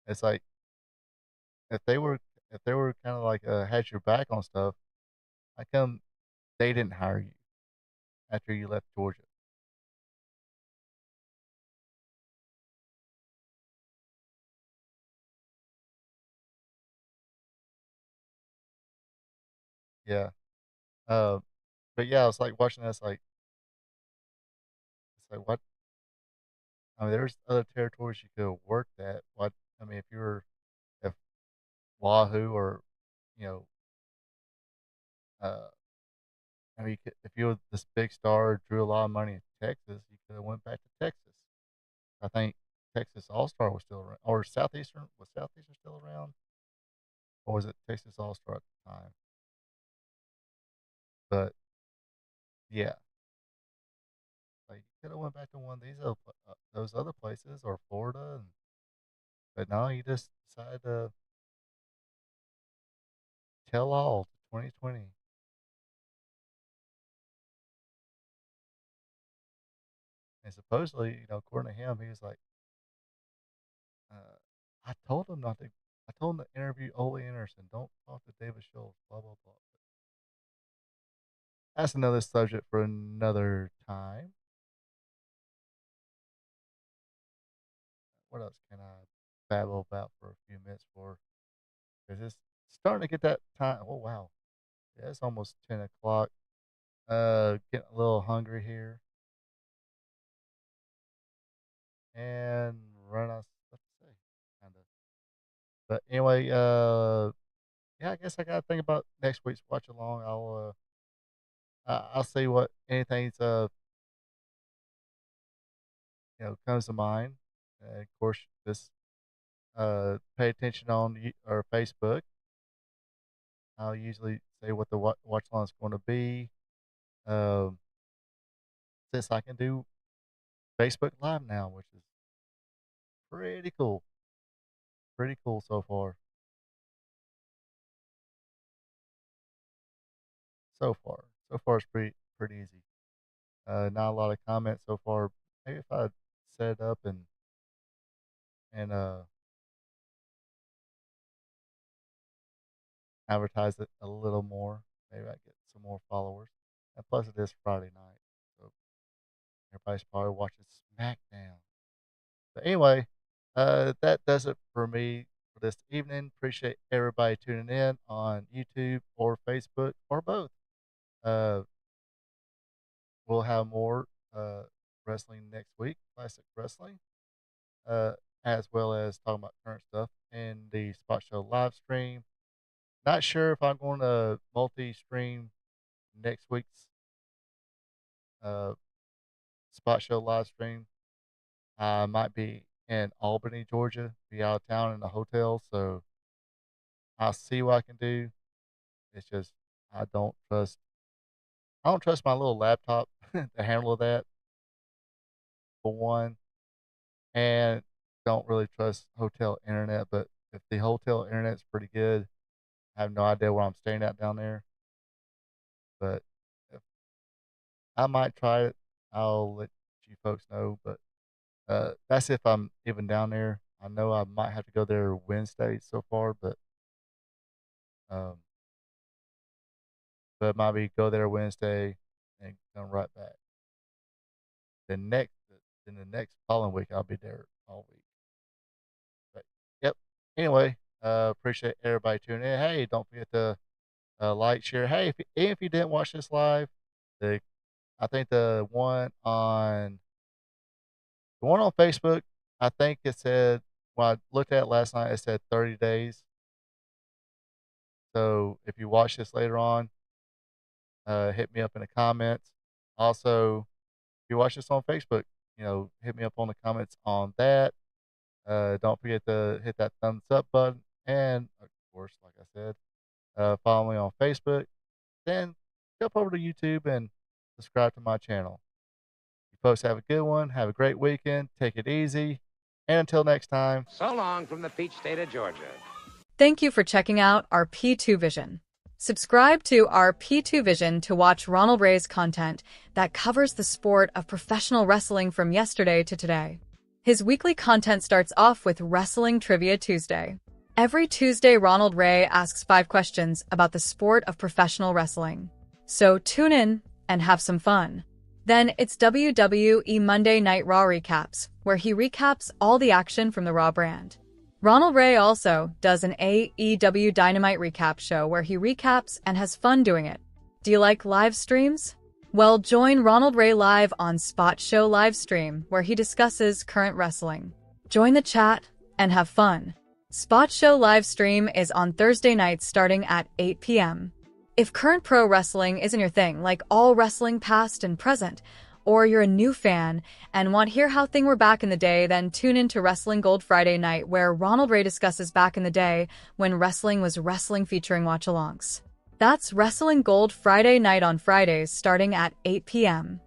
It's like if they were if they were kind of like had your back on stuff, how come they didn't hire you after you left Georgia? Yeah. Uh, but yeah, it's like watching this. Like it's like what? I mean, there's other territories you could have worked at. What? I mean, if Wahoo or you know, uh, I mean, if you were this big star, drew a lot of money in Texas, you could have went back to Texas. I think Texas All Star was still around, or Southeastern still around, or was it Texas All Star at the time? But yeah, like you could have went back to one of those other places or Florida, but no, you just decided to tell all to 2020. And supposedly, according to him, he was like, uh, I told him not to. I told him to interview Ole Anderson. Don't talk to David Schultz. Blah blah blah. But that's another subject for another time. What else can I babble about for a few minutes for? Because it's starting to get that time. Oh wow, yeah, it's almost 10 o'clock. Getting a little hungry here, and But anyway, yeah, I guess I gotta think about next week's watch along. I'll see what anything's comes to mind. Of course, just pay attention on or Facebook. I'll usually say what the watch along is going to be. Um, since I can do Facebook Live now, which is pretty cool. Pretty cool so far. So far it's pretty easy. Not a lot of comments so far. Maybe if I set it up and advertise it a little more, maybe I get some more followers. And plus, it is Friday night, so everybody's probably watching SmackDown. But anyway, that does it for me for this evening. Appreciate everybody tuning in on YouTube or Facebook or both. Uh, we'll have more wrestling next week, classic wrestling, uh, as well as talking about current stuff in the Spot Show live stream. Not sure if I'm going to multi-stream next week's uh, Spot Show live stream. I might be in Albany, Georgia, be out of town in a hotel, so I'll see what I can do. It's just I don't trust my little laptop to handle that for one, and don't really trust hotel internet. But if the hotel internet's pretty good, I have no idea where I'm staying at down there. But if I might try it, I'll let you folks know. But that's if I'm even down there. I know I might have to go there Wednesday so far, um, but might be go there Wednesday and come right back. The next, in the next following week, I'll be there all week. But yep. Anyway, appreciate everybody tuning in. Hey, don't forget to like, share. Hey, if you didn't watch this live, the I think the one on Facebook, I think it said when I looked at it last night, it said 30 days. So if you watch this later on, hit me up in the comments. Also, if you watch this on Facebook, hit me up on the comments on that. Don't forget to hit that thumbs up button. And of course, like I said, follow me on Facebook. Then jump over to YouTube and subscribe to my channel. You folks have a good one. Have a great weekend. Take it easy. And until next time. So long from the peach state of Georgia. Thank you for checking out our P2 Vision. Subscribe to our P2 Vision to watch Ronald Ray's content that covers the sport of professional wrestling from yesterday to today. His weekly content starts off with Wrestling Trivia Tuesday. Every Tuesday, Ronald Ray asks 5 questions about the sport of professional wrestling. So tune in and have some fun. Then it's WWE Monday Night Raw Recaps, where he recaps all the action from the Raw brand. Ronald Ray also does an AEW Dynamite recap show where he recaps and has fun doing it. Do you like live streams? Well, join Ronald Ray live on Spot Show Livestream, where he discusses current wrestling. Join the chat and have fun. Spot Show Livestream is on Thursday nights starting at 8 p.m. If current pro wrestling isn't your thing, like all wrestling past and present, or you're a new fan and want to hear how things were back in the day, then tune in to Wrestling Gold Friday night, where Ronald Ray discusses back in the day when wrestling was wrestling, featuring watch-alongs. That's Wrestling Gold Friday night on Fridays starting at 8 p.m.